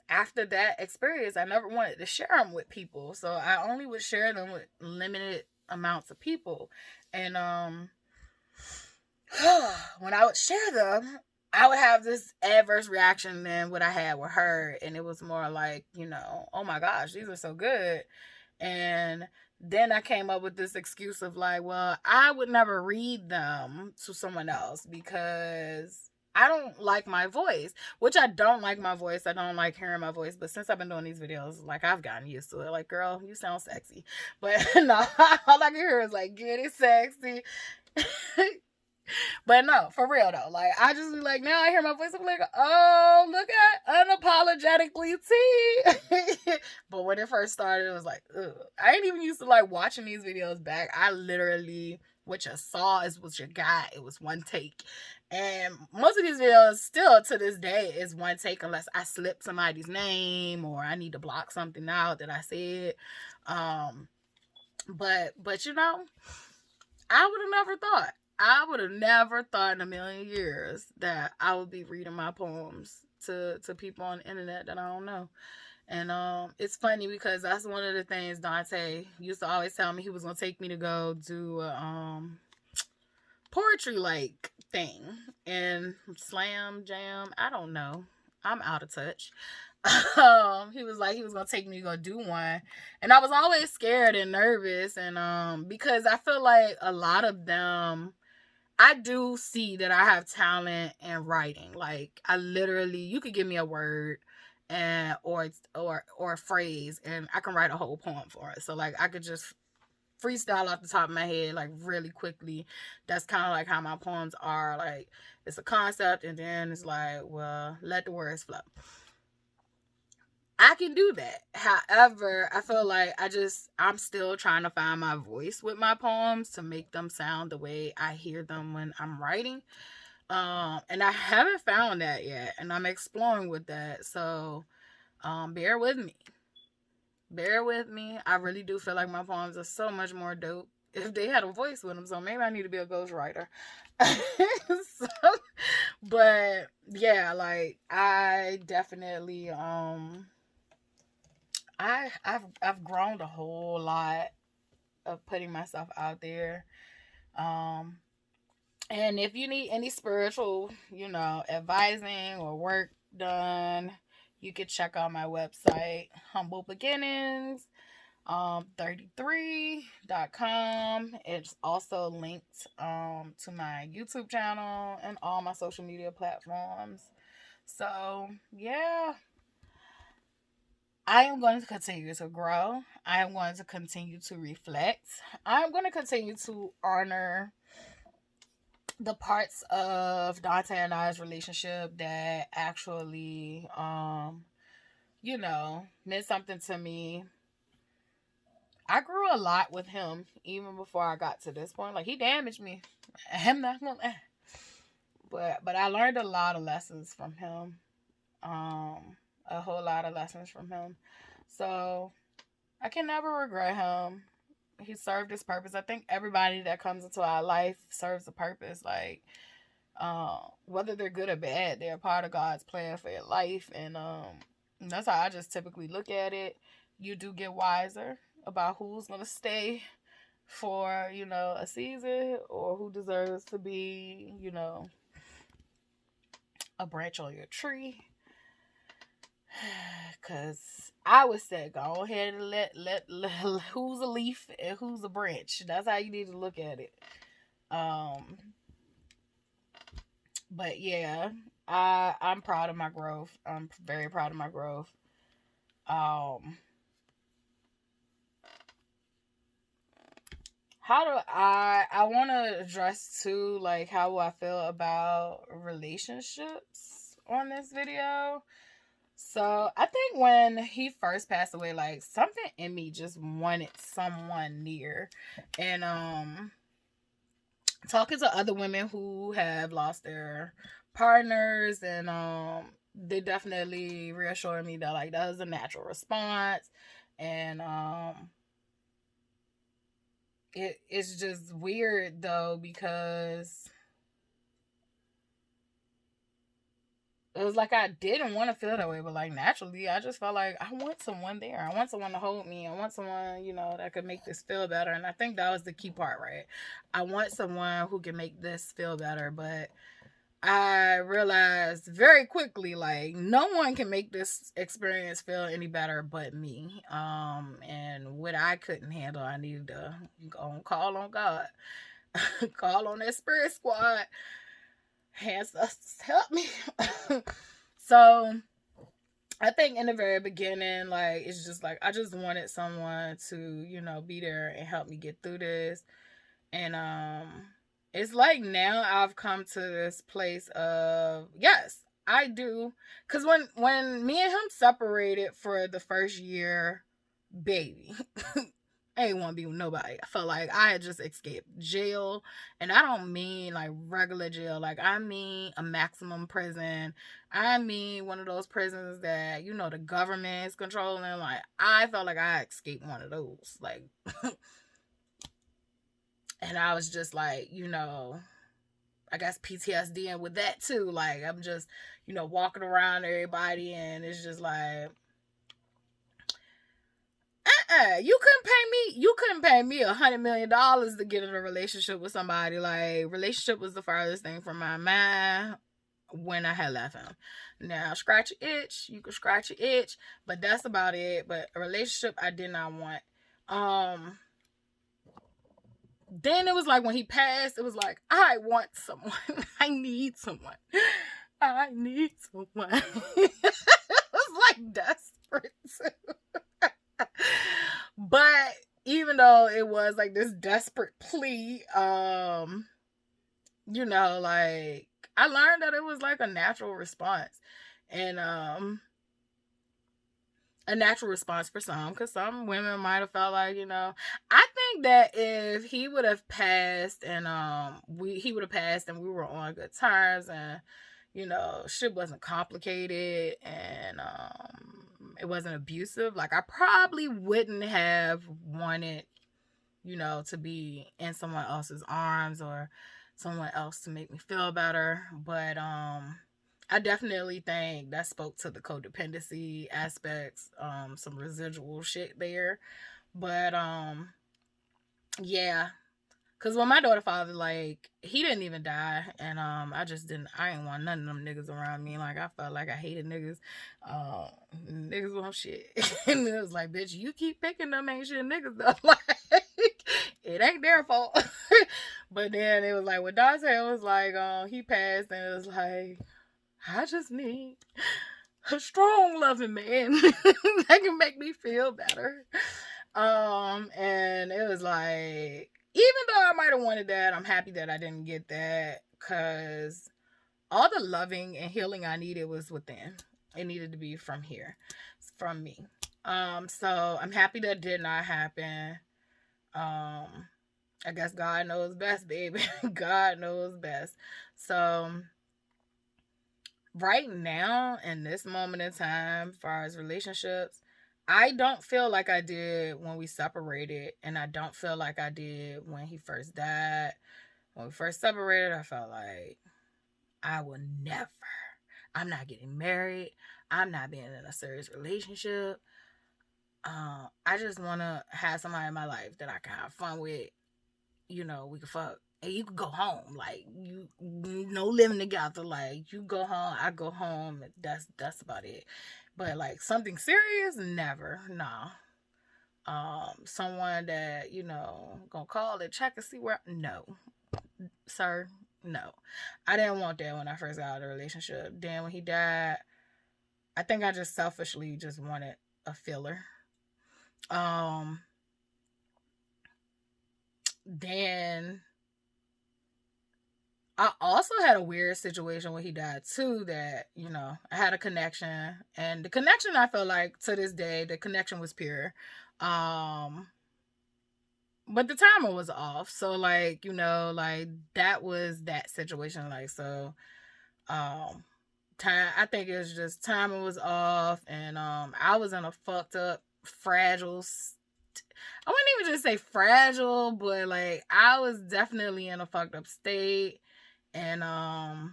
after that experience, I never wanted to share them with people. So I only would share them with limited amounts of people. And when I would share them, I would have this adverse reaction than what I had with her. And it was more like, oh my gosh, these are so good. And then I came up with this excuse of like, well, I would never read them to someone else because I don't like my voice, which I don't like my voice. I don't like hearing my voice. But since I've been doing these videos, like, I've gotten used to it. Like, girl, you sound sexy. But no, all I can hear is like, get it sexy. But no, for real though. Like, I just be like, now I hear my voice, I'm like, oh, look at unapologetically T. But when it first started, it was like, ugh. I ain't even used to like watching these videos back. I literally, what you saw is what you got. It was one take. And most of these videos still to this day is one take, unless I slip somebody's name or I need to block something out that I said. But you know, I would have never thought. I would have never thought in a million years that I would be reading my poems to people on the internet that I don't know. And it's funny because that's one of the things Dante used to always tell me. He was gonna take me to go do a poetry like thing and slam jam. I don't know. I'm out of touch. He was gonna take me to go do one, and I was always scared and nervous, and because I feel like a lot of them, I do see that I have talent in writing. Like, I literally, you could give me a word and or a phrase, and I can write a whole poem for it. So like, I could just freestyle off the top of my head, like, really quickly. That's kind of like how my poems are. Like, it's a concept, and then it's like, well, let the words flow. I can do that. However, I feel like I'm still trying to find my voice with my poems to make them sound the way I hear them when I'm writing. And I haven't found that yet, and I'm exploring with that. So, bear with me. Bear with me. I really do feel like my poems are so much more dope if they had a voice with them. So maybe I need to be a ghostwriter. So, but yeah, like, I definitely I've grown a whole lot of putting myself out there. Um and if you need any spiritual, advising or work done, you can check out my website, Humble Beginnings 33.com. It's also linked to my YouTube channel and all my social media platforms. So, yeah, I am going to continue to grow. I am going to continue to reflect. I am going to continue to honor the parts of Dante and I's relationship that actually, meant something to me. I grew a lot with him even before I got to this point. Like, he damaged me. I'm not gonna, but I learned a lot of lessons from him. A whole lot of lessons from him. So I can never regret him. He served his purpose. I think everybody that comes into our life serves a purpose. Like, whether they're good or bad, they're a part of God's plan for your life. And that's how I just typically look at it. You do get wiser about who's going to stay for, a season, or who deserves to be, a branch on your tree. Because I would say, go ahead and let who's a leaf and who's a branch. That's how you need to look at it. But yeah, I'm proud of my growth. I'm very proud of my growth. How do I want to address too, like, how I feel about relationships on this video. So I think when he first passed away, like, something in me just wanted someone near. And talking to other women who have lost their partners, and they definitely reassured me that, like, that was a natural response. And it's just weird though, because it was like I didn't want to feel that way, but like naturally, I just felt like I want someone there. I want someone to hold me. I want someone, that could make this feel better. And I think that was the key part, right? I want someone who can make this feel better. But I realized very quickly, like, no one can make this experience feel any better but me. And what I couldn't handle, I needed to go and call on God, call on that spirit squad. ancestors help me. So I think in the very beginning, like, it's just like I just wanted someone to, be there and help me get through this. And it's like now I've come to this place of, yes, I do. Cause when me and him separated for the first year, baby, I ain't want to be with nobody. I felt like I had just escaped jail. And I don't mean like regular jail. Like, I mean a maximum prison. I mean one of those prisons that, the government is controlling. Like, I felt like I escaped one of those. Like, and I was just like, I guess PTSD and with that too. Like, I'm just, walking around everybody and it's just like, you couldn't pay me $100 million to get in a relationship with somebody. Like, relationship was the farthest thing from my mind when I had left him. Now, scratch your itch, you can scratch your itch, but that's about it. But a relationship I did not want. Then it was like when he passed, it was like, I want someone. I need someone. I need someone. It was like desperate too. But even though it was like this desperate plea, like, I learned that it was like a natural response. And a natural response for some, because some women might have felt like, I think that if he would have passed and he would have passed and we were on good terms and shit wasn't complicated and it wasn't abusive, like, I probably wouldn't have wanted to be in someone else's arms or someone else to make me feel better. But I definitely think that spoke to the codependency aspects, some residual shit there. But yeah, because when my daughter father, like, he didn't even die, and I ain't want none of them niggas around me. Like, I felt like I hated niggas. Niggas want shit. And it was like, bitch, you keep picking them ain't shit niggas though. Like, it ain't their fault. But then it was like, when Dante was like, he passed, and it was like, I just need a strong, loving man that can make me feel better. And it was like, even though I might have wanted that, I'm happy that I didn't get that, because all the loving and healing I needed was within. It needed to be from here, from me. So I'm happy that did not happen. I guess God knows best, baby. God knows best. So right now, in this moment in time, as far as relationships, I don't feel like I did when we separated, and I don't feel like I did when he first died. When we first separated, I felt like I will never. I'm not getting married. I'm not being in a serious relationship. I just want to have somebody in my life that I can have fun with. We can fuck. And you can go home. Like, no living together. Like, you go home, I go home. That's about it. But like something serious, never. Nah. Someone that, gonna call and check and see where, no. Sir, no. I didn't want that when I first got out of the relationship. Then when he died, I think I just selfishly just wanted a filler. Then I also had a weird situation when he died too, that, I had a connection, and the connection, I feel like to this day, the connection was pure. But the timer was off. So like, like, that was that situation. Like, so, time, I think it was just timing was off, and I was in a fucked up, fragile, I wouldn't even just say fragile, but like, I was definitely in a fucked up state. And I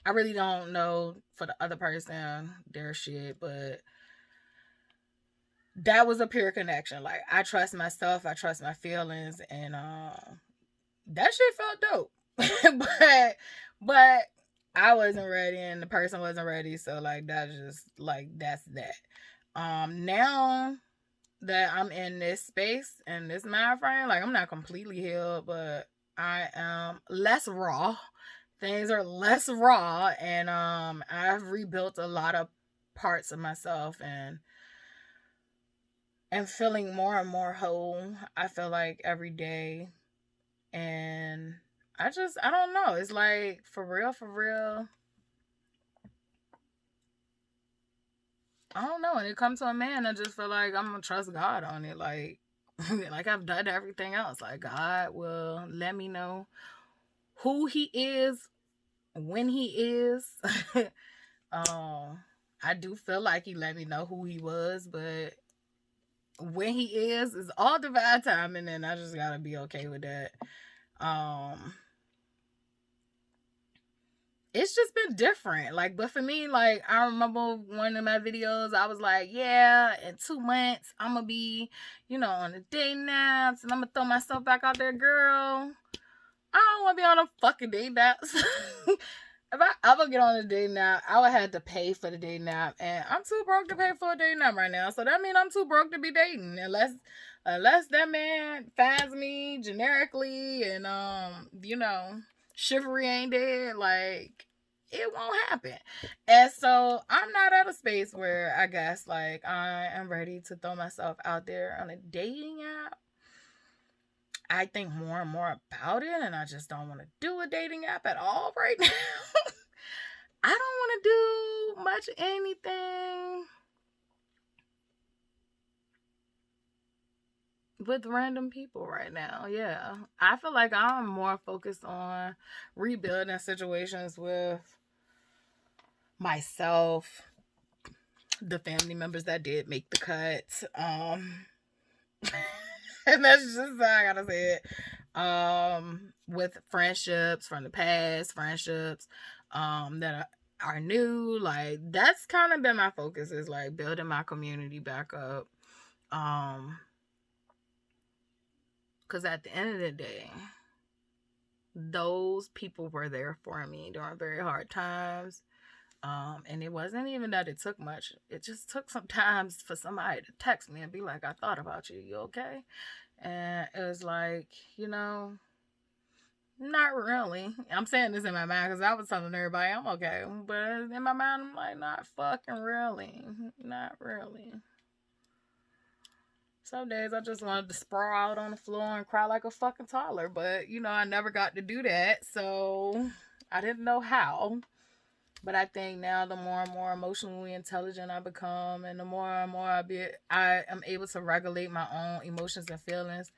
really don't know for the other person their shit, but that was a pure connection. Like, I trust myself, I trust my feelings, and that shit felt dope. but I wasn't ready, and the person wasn't ready, so like, that's just like, that's that. Now that I'm in this space and this mind frame, like, I'm not completely healed, but I am less raw. Things are less raw, and I've rebuilt a lot of parts of myself, and feeling more and more whole. I feel like every day, and I don't know. It's like for real, for real. I don't know. When it comes to a man, I just feel like I'm gonna trust God on it. Like, like I've done everything else. Like God will let me know who He is, when He is. um, I do feel like He let me know who He was, but when He is all divine timing, and I just gotta be okay with that. Um, it's just been different. Like, but for me, like, I remember one of my videos, I was like, yeah, in 2 months, I'm gonna be, on the day naps, and I'm gonna throw myself back out there, girl. I don't wanna be on a fucking day naps. If I ever get on a day nap, I would have to pay for the day nap, and I'm too broke to pay for a day nap right now. So that means I'm too broke to be dating, unless that man finds me generically, and chivalry ain't dead. Like, it won't happen. And so I'm not at a space where I guess like I am ready to throw myself out there on a dating app. I think more and more about it, and I just don't want to do a dating app at all right now. I don't want to do much anything with random people right now. Yeah. I feel like I'm more focused on rebuilding situations with myself, the family members that did make the cut. And that's just how I gotta say it. With friendships from the past, friendships that are new, like that's kind of been my focus, is like building my community back up. Because at the end of the day, those people were there for me during very hard times. And it wasn't even that it took much. It just took some times for somebody to text me and be like, I thought about you. You okay? And it was like, not really. I'm saying this in my mind because I was telling everybody I'm okay. But in my mind, I'm like, not fucking really. Not really. Some days I just wanted to sprawl out on the floor and cry like a fucking toddler. But, I never got to do that. So I didn't know how. But I think now the more and more emotionally intelligent I become, and the more and more I am able to regulate my own emotions and feelings.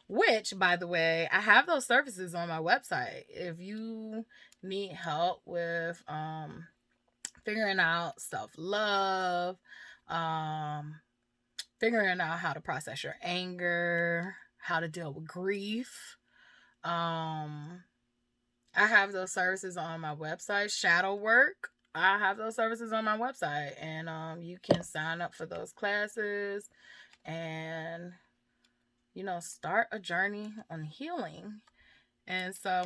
Which, by the way, I have those services on my website. If you need help with figuring out self-love, figuring out how to process your anger, how to deal with grief, I have those services on my website. Shadow work, I have those services on my website, and you can sign up for those classes and start a journey on healing. And so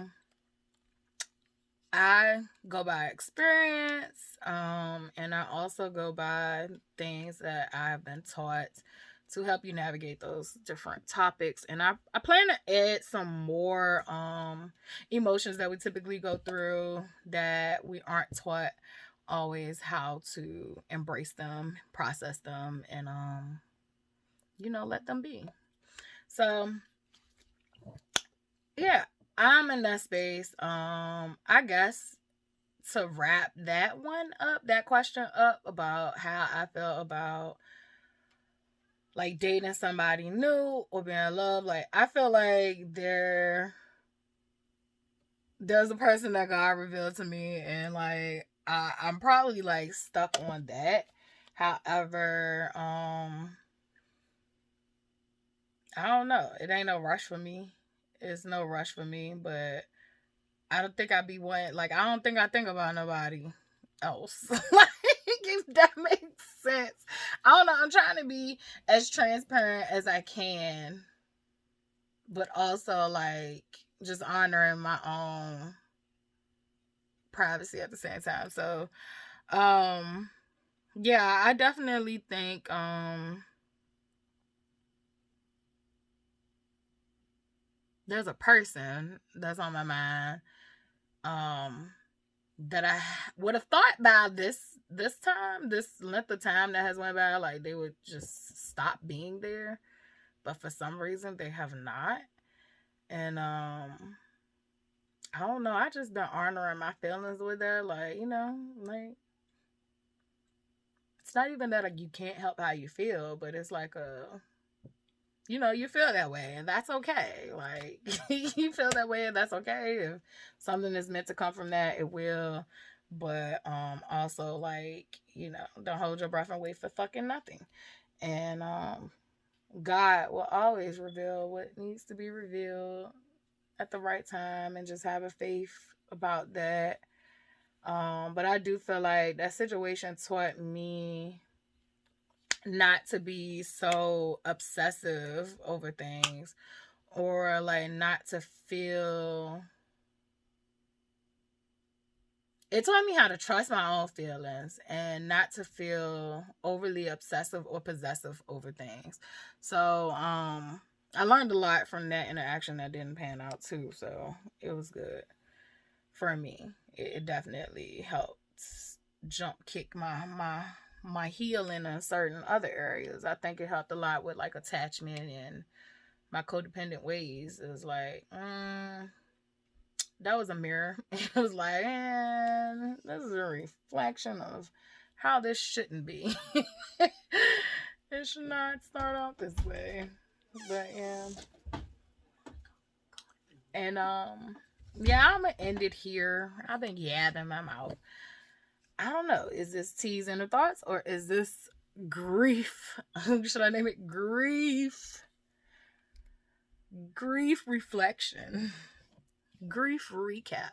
I go by experience, and I also go by things that I've been taught to help you navigate those different topics. And I plan to add some more emotions that we typically go through that we aren't taught always how to embrace them, process them, and let them be. So yeah, I'm in that space. I guess to wrap that question up about how I feel about like dating somebody new or being in love, like I feel like there's a person that God revealed to me, and like I'm probably like stuck on that. However, I don't know. It ain't no rush for me. It's no rush for me, but I don't think I'd be one. Like, I don't think I think about nobody else. Like, if that makes sense. I don't know. I'm trying to be as transparent as I can, but also, like, just honoring my own privacy at the same time. So, yeah, I definitely think, there's a person that's on my mind, um, that I would have thought by this time, this length of time that has went by, like they would just stop being there, but for some reason they have not. And I don't know. I just been honoring my feelings with that. Like, like it's not even that like you can't help how you feel, but it's like you feel that way and that's okay. Like you feel that way and that's okay. If something is meant to come from that, it will. But also like, don't hold your breath and wait for fucking nothing. And God will always reveal what needs to be revealed at the right time, and just have a faith about that. But I do feel like that situation taught me not to be so obsessive over things, or like not to feel. It taught me how to trust my own feelings and not to feel overly obsessive or possessive over things. So I learned a lot from that interaction that didn't pan out too, so it was good for me. It definitely helped jump kick my heel in certain other areas. I think it helped a lot with like attachment and my codependent ways. It was like, that was a mirror. It was like, man, this is a reflection of how this shouldn't be. It should not start off this way. But yeah. And yeah, I'm gonna end it here. I've been yapping my mouth. I don't know. Is this teas and thoughts, or is this grief? Should I name it grief? Grief reflection. Grief recap.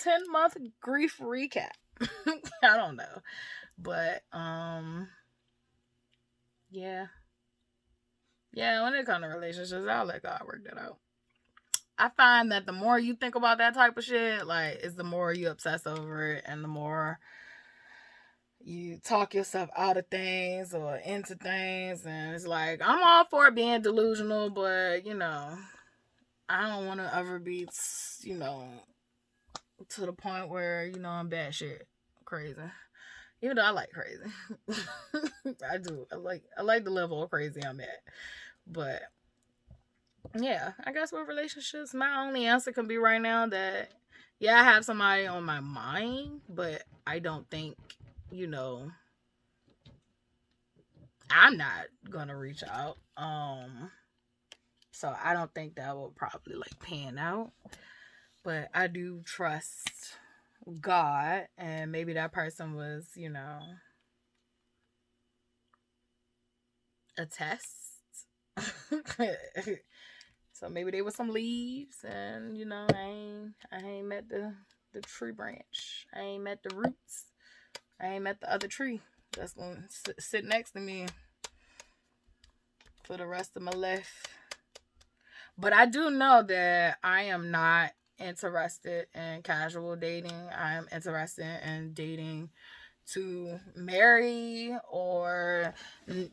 10-month grief recap. I don't know. But yeah. Yeah, when it comes to relationships, I'll let God work that out. I find that the more you think about that type of shit, like, it's the more you obsess over it, and the more you talk yourself out of things or into things. And it's like, I'm all for being delusional, but I don't want to ever be to the point where I'm bad shit crazy. Even though I like crazy. I do. I like the level of crazy I'm at. But yeah, I guess with relationships, my only answer can be right now that yeah, I have somebody on my mind, but I don't think, I'm not gonna reach out. So I don't think that will probably like pan out. But I do trust God, and maybe that person was, a test. So maybe they were some leaves, and I ain't met the tree branch. I ain't met the roots. I ain't met the other tree that's gonna sit next to me for the rest of my life. But I do know that I am not interested in casual dating. I am interested in dating to marry, or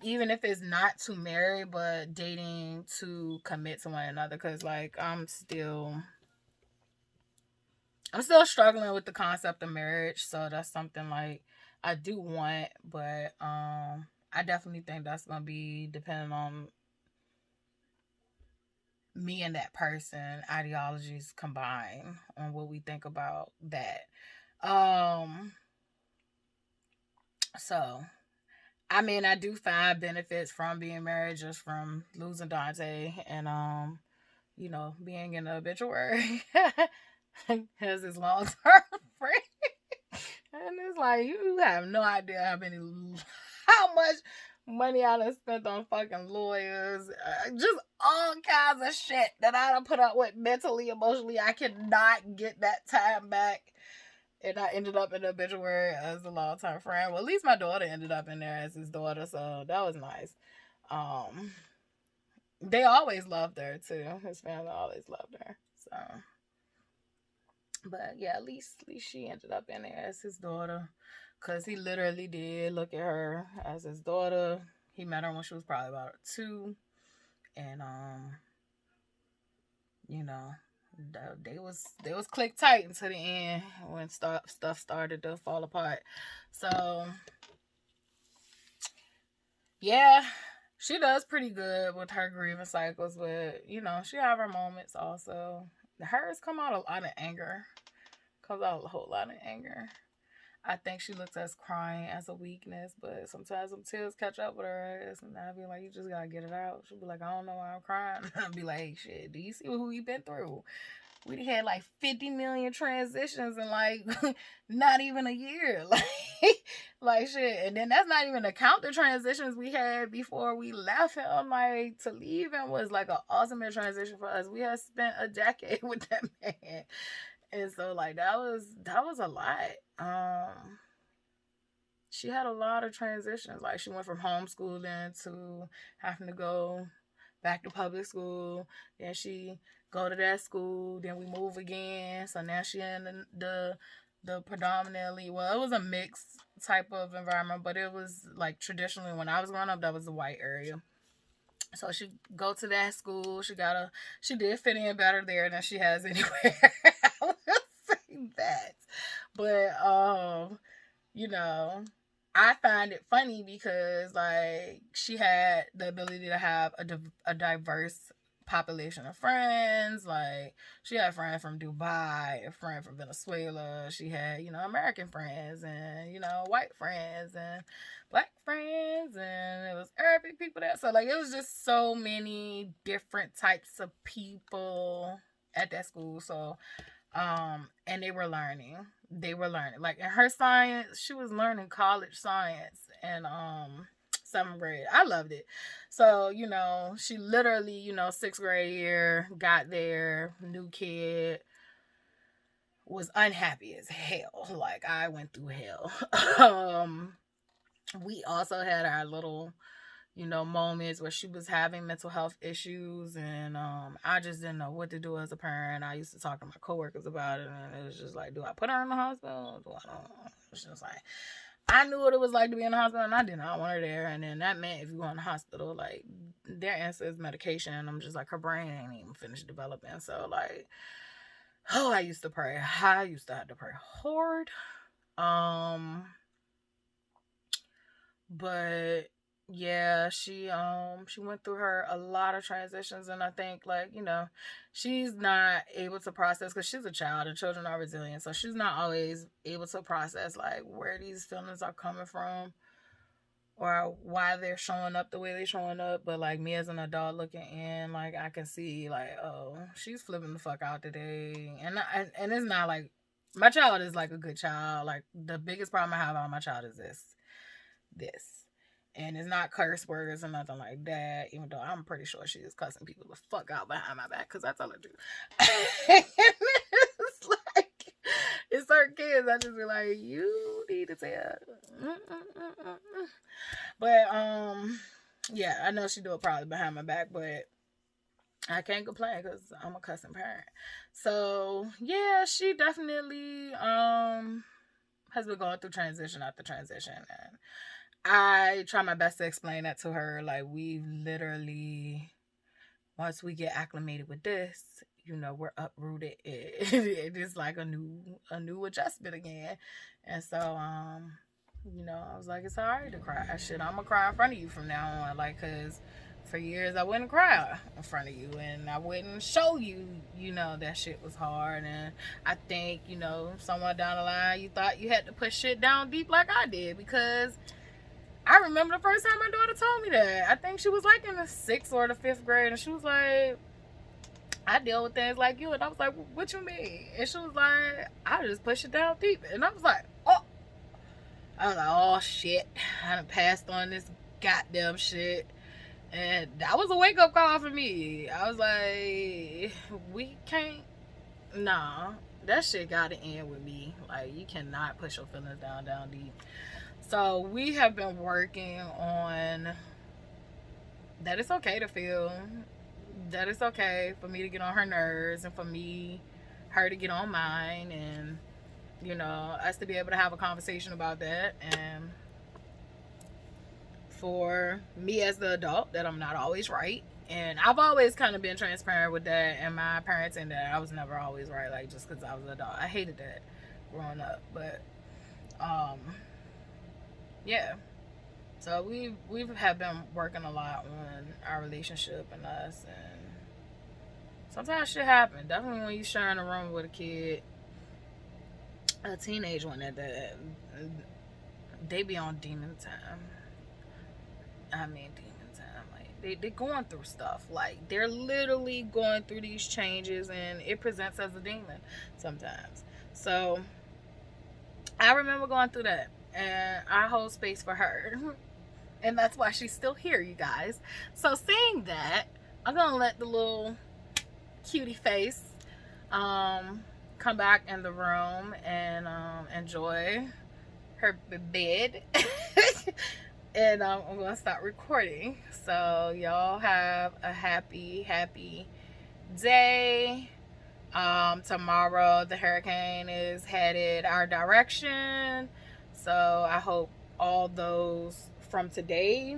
even if it's not to marry, but dating to commit to one another. Because like I'm still struggling with the concept of marriage, so that's something like I do want, but I definitely think that's gonna be depending on me and that person ideologies combined on what we think about that. So I mean, I do find benefits from being married, just from losing Dante and being in the obituary as his long term friend. And it's like, you have no idea how much money I done spent on fucking lawyers, just all kinds of shit that I done put up with mentally, emotionally. I cannot get that time back. And I ended up in the obituary as a long-term friend. Well, at least my daughter ended up in there as his daughter, so that was nice. They always loved her too. His family always loved her. So, but yeah, at least she ended up in there as his daughter, cause he literally did look at her as his daughter. He met her when she was probably about 2, and you know, they was click tight until the end when stuff started to fall apart. So yeah, she does pretty good with her grieving cycles, but you know, she have her moments also. Hers come out a lot of anger. Comes out a whole lot of anger. I think she looks at crying as a weakness, but sometimes some tears catch up with her ass, and I'll be like, you just gotta get it out. She'll be like, I don't know why I'm crying. I'll be like, hey, shit, do you see what we've been through? We had like 50 million transitions in like not even a year. Like shit. And then that's not even to count the transitions we had before we left him. Like to leave him was like an ultimate transition for us. We had spent a decade with that man. And so like that was a lot. She had a lot of transitions. Like she went from homeschooling to having to go back to public school. Then she go to that school. Then we move again. So now she in the predominantly, well, it was a mixed type of environment, but it was like traditionally when I was growing up, that was the white area. So she go to that school. She did fit in better there than she has anywhere. I will say that. But you know, I find it funny because like she had the ability to have a diverse population of friends. Like she had friends from Dubai, a friend from Venezuela. She had, you know, American friends and, you know, white friends and black friends, and it was Arabic people there. So like it was just so many different types of people at that school. So and they were learning like in her science, she was learning college science and 7th grade. I loved it. So you know, she literally, you know, 6th grade year got there, new kid, was unhappy as hell. Like I went through hell. We also had our little, you know, moments where she was having mental health issues, and I just didn't know what to do as a parent. I used to talk to my coworkers about it, and it was just like, do I put her in the hospital? Do I don't? It's just like I knew what it was like to be in the hospital, and I did not want her there. And then that meant if you go in the hospital, like their answer is medication, and I'm just like, her brain ain't even finished developing. So like, oh, I used to pray. I used to have to pray hard. But yeah, she went through her a lot of transitions, and I think like, you know, she's not able to process because she's a child and children are resilient, so she's not always able to process like where these feelings are coming from or why they're showing up the way they're showing up. But like me as an adult looking in, like I can see like, oh, she's flipping the fuck out today. And it's not like my child is like a good child. Like the biggest problem I have on my child is this. And it's not curse words or nothing like that, even though I'm pretty sure she is cussing people the fuck out behind my back because I tell her to. It's like, it's certain kids, I just be like, you need to tell. But, yeah, I know she do it probably behind my back, but I can't complain because I'm a cussing parent. So, yeah, she definitely, has been going through transition after transition, and I try my best to explain that to her. Like, we literally, once we get acclimated with this, you know, we're uprooted. It is like a new adjustment again. And so, you know, I was like, it's alright to cry. Shit, I'm gonna cry in front of you from now on. Like, cause for years I wouldn't cry in front of you, and I wouldn't show you, you know, that shit was hard. And I think, you know, somewhere down the line, you thought you had to put shit down deep like I did, because I remember the first time my daughter told me that. I think she was like in the 6th or the 5th grade, and she was like, I deal with things like you. And I was like, what you mean? And she was like, I just push it down deep. And I was like, oh. I was like, oh shit. I done passed on this goddamn shit. And that was a wake up call for me. I was like, we can't, nah. That shit gotta end with me. Like, you cannot push your feelings down deep. So we have been working on that it's okay to feel, that it's okay for me to get on her nerves and for her to get on mine, and you know, us to be able to have a conversation about that, and for me as the adult that I'm not always right, And I've always kind of been transparent with that and my parenting, that I was never always right, like just because I was an adult. I hated that growing up. But yeah. So we have been working a lot on our relationship and us, and sometimes shit happen. Definitely when you sharing a room with a kid, a teenage one at that, they be on demon time. I mean demon time. Like they're going through stuff. Like they're literally going through these changes, and it presents as a demon sometimes. So I remember going through that, and I hold space for her. And that's why she's still here, you guys. So saying that, I'm gonna let the little cutie face come back in the room and enjoy her bed. And I'm gonna start recording. So y'all have a happy day. Tomorrow the hurricane is headed our direction, so I hope all those from today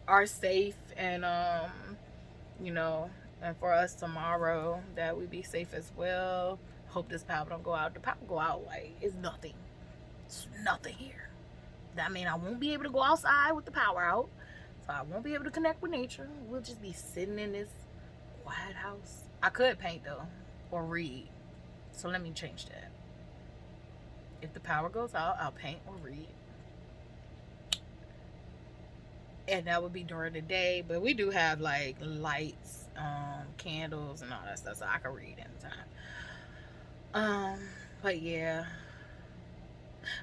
are safe, and and for us tomorrow that we be safe as well. Hope this power don't go out. The power go out like it's nothing. It's nothing here. That mean I won't be able to go outside with the power out, so I won't be able to connect with nature. We'll just be sitting in this quiet house. I could paint though, or read. So let me change that. If the power goes out, I'll paint or read. And that would be during the day. But we do have like lights, candles and all that stuff, so I can read anytime. But yeah.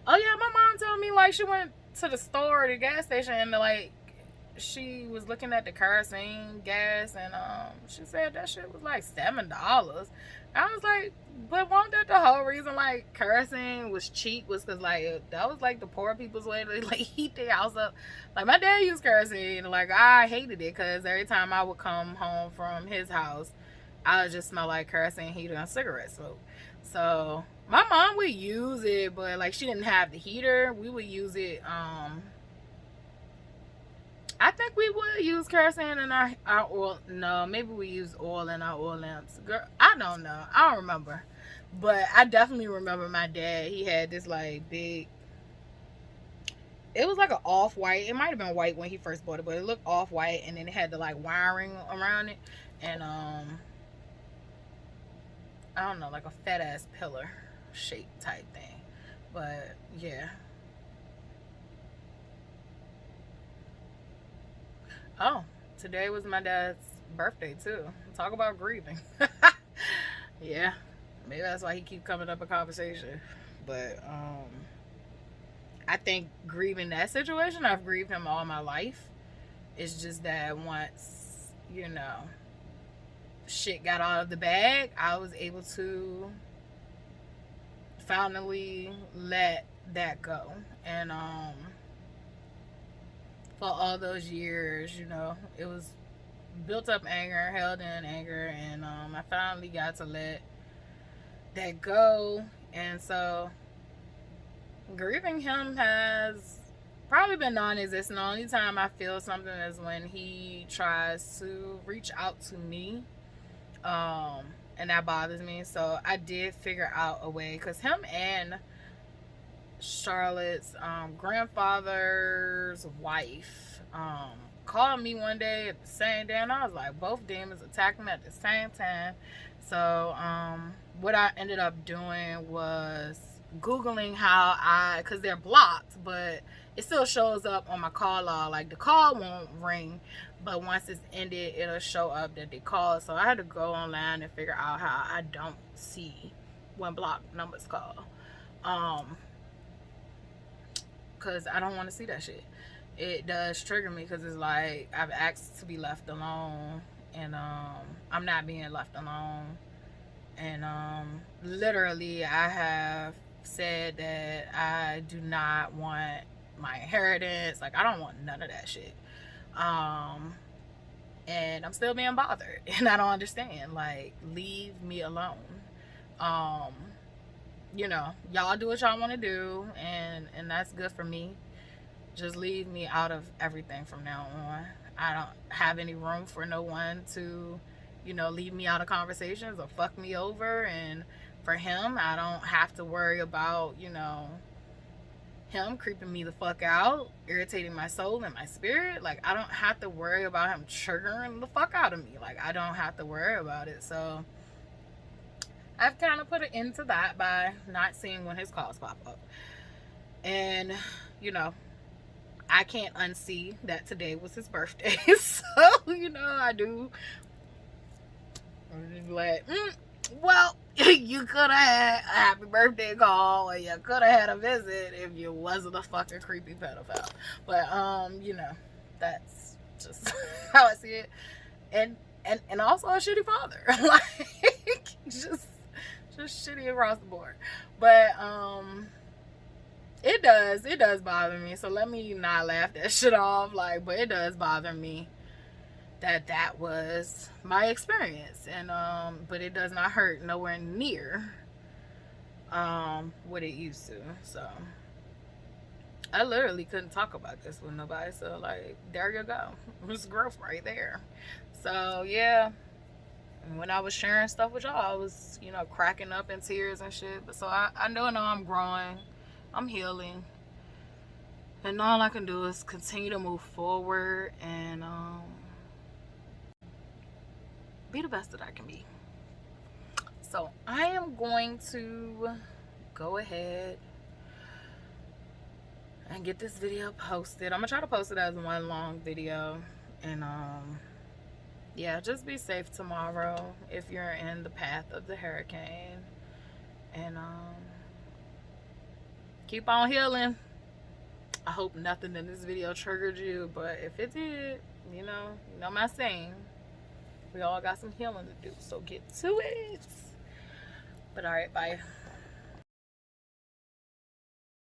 Oh yeah, my mom told me like she went to the store, the gas station, and like she was looking at the kerosene gas, and she said that shit was like $7. I was like, but wasn't that the whole reason like kerosene was cheap, was because like that was like the poor people's way to like heat their house up. Like my dad used kerosene, and like I hated it because every time I would come home from his house, I would just smell like kerosene heater and cigarette smoke. So my mom would use it, but like she didn't have the heater. We would use it. I think we would use kerosene in our oil. No, maybe we use oil in our oil lamps. Girl, I don't know. I don't remember. But I definitely remember my dad. He had this like big. It was like an off-white. It might have been white when he first bought it, but it looked off-white, and then it had the like wiring around it, and I don't know, like a fat ass pillar shape type thing. But yeah. Oh, today was my dad's birthday too. Talk about grieving. Yeah, maybe that's why he keep coming up in conversation. But I think grieving that situation, I've grieved him all my life. It's just that once shit got out of the bag, I was able to finally let that go. And for all those years, it was built up anger, held in anger, and I finally got to let that go. And so grieving him has probably been non-existent. The only time I feel something is when he tries to reach out to me, and that bothers me. So I did figure out a way, because him and Charlotte's grandfather's wife called me one day at the same day, and I was like, both demons attacked me at the same time. So what I ended up doing was Googling how because they're blocked, but it still shows up on my call log. Like the call won't ring, but once it's ended, it'll show up that they called. So I had to go online and figure out how I don't see when blocked numbers call. Because I don't want to see that shit. It does trigger me, because it's like I've asked to be left alone, and I'm not being left alone. And literally I have said that I do not want my inheritance. Like I don't want none of that shit. And I'm still being bothered, and I don't understand. Like, leave me alone. Y'all do what y'all want to do, and that's good for me. Just leave me out of everything from now on. I don't have any room for no one to, leave me out of conversations or fuck me over. And for him, I don't have to worry about, him creeping me the fuck out, irritating my soul and my spirit. Like, I don't have to worry about him triggering the fuck out of me. Like, I don't have to worry about it. So I've kind of put an end to that by not seeing when his calls pop up. And, I can't unsee that today was his birthday. So, I do like, well, you could have had a happy birthday call, or you could have had a visit if you wasn't a fucking creepy pedophile. But that's just how I see it. And also a shitty father. Like, just shitty across the board. But it does bother me. So let me not laugh that shit off. Like, but it does bother me that was my experience. And but it does not hurt nowhere near what it used to. So I literally couldn't talk about this with nobody. So, like, there you go. It's growth right there. So yeah, when I was sharing stuff with y'all, I was, cracking up in tears and shit. But so I know I'm growing, I'm healing, and all I can do is continue to move forward and be the best that I can be. So I am going to go ahead and get this video posted. I'm gonna try to post it as one long video. And yeah, just be safe tomorrow if you're in the path of the hurricane. And keep on healing. I hope nothing in this video triggered you, but if it did, you know my saying, we all got some healing to do, so get to it. But all right, bye.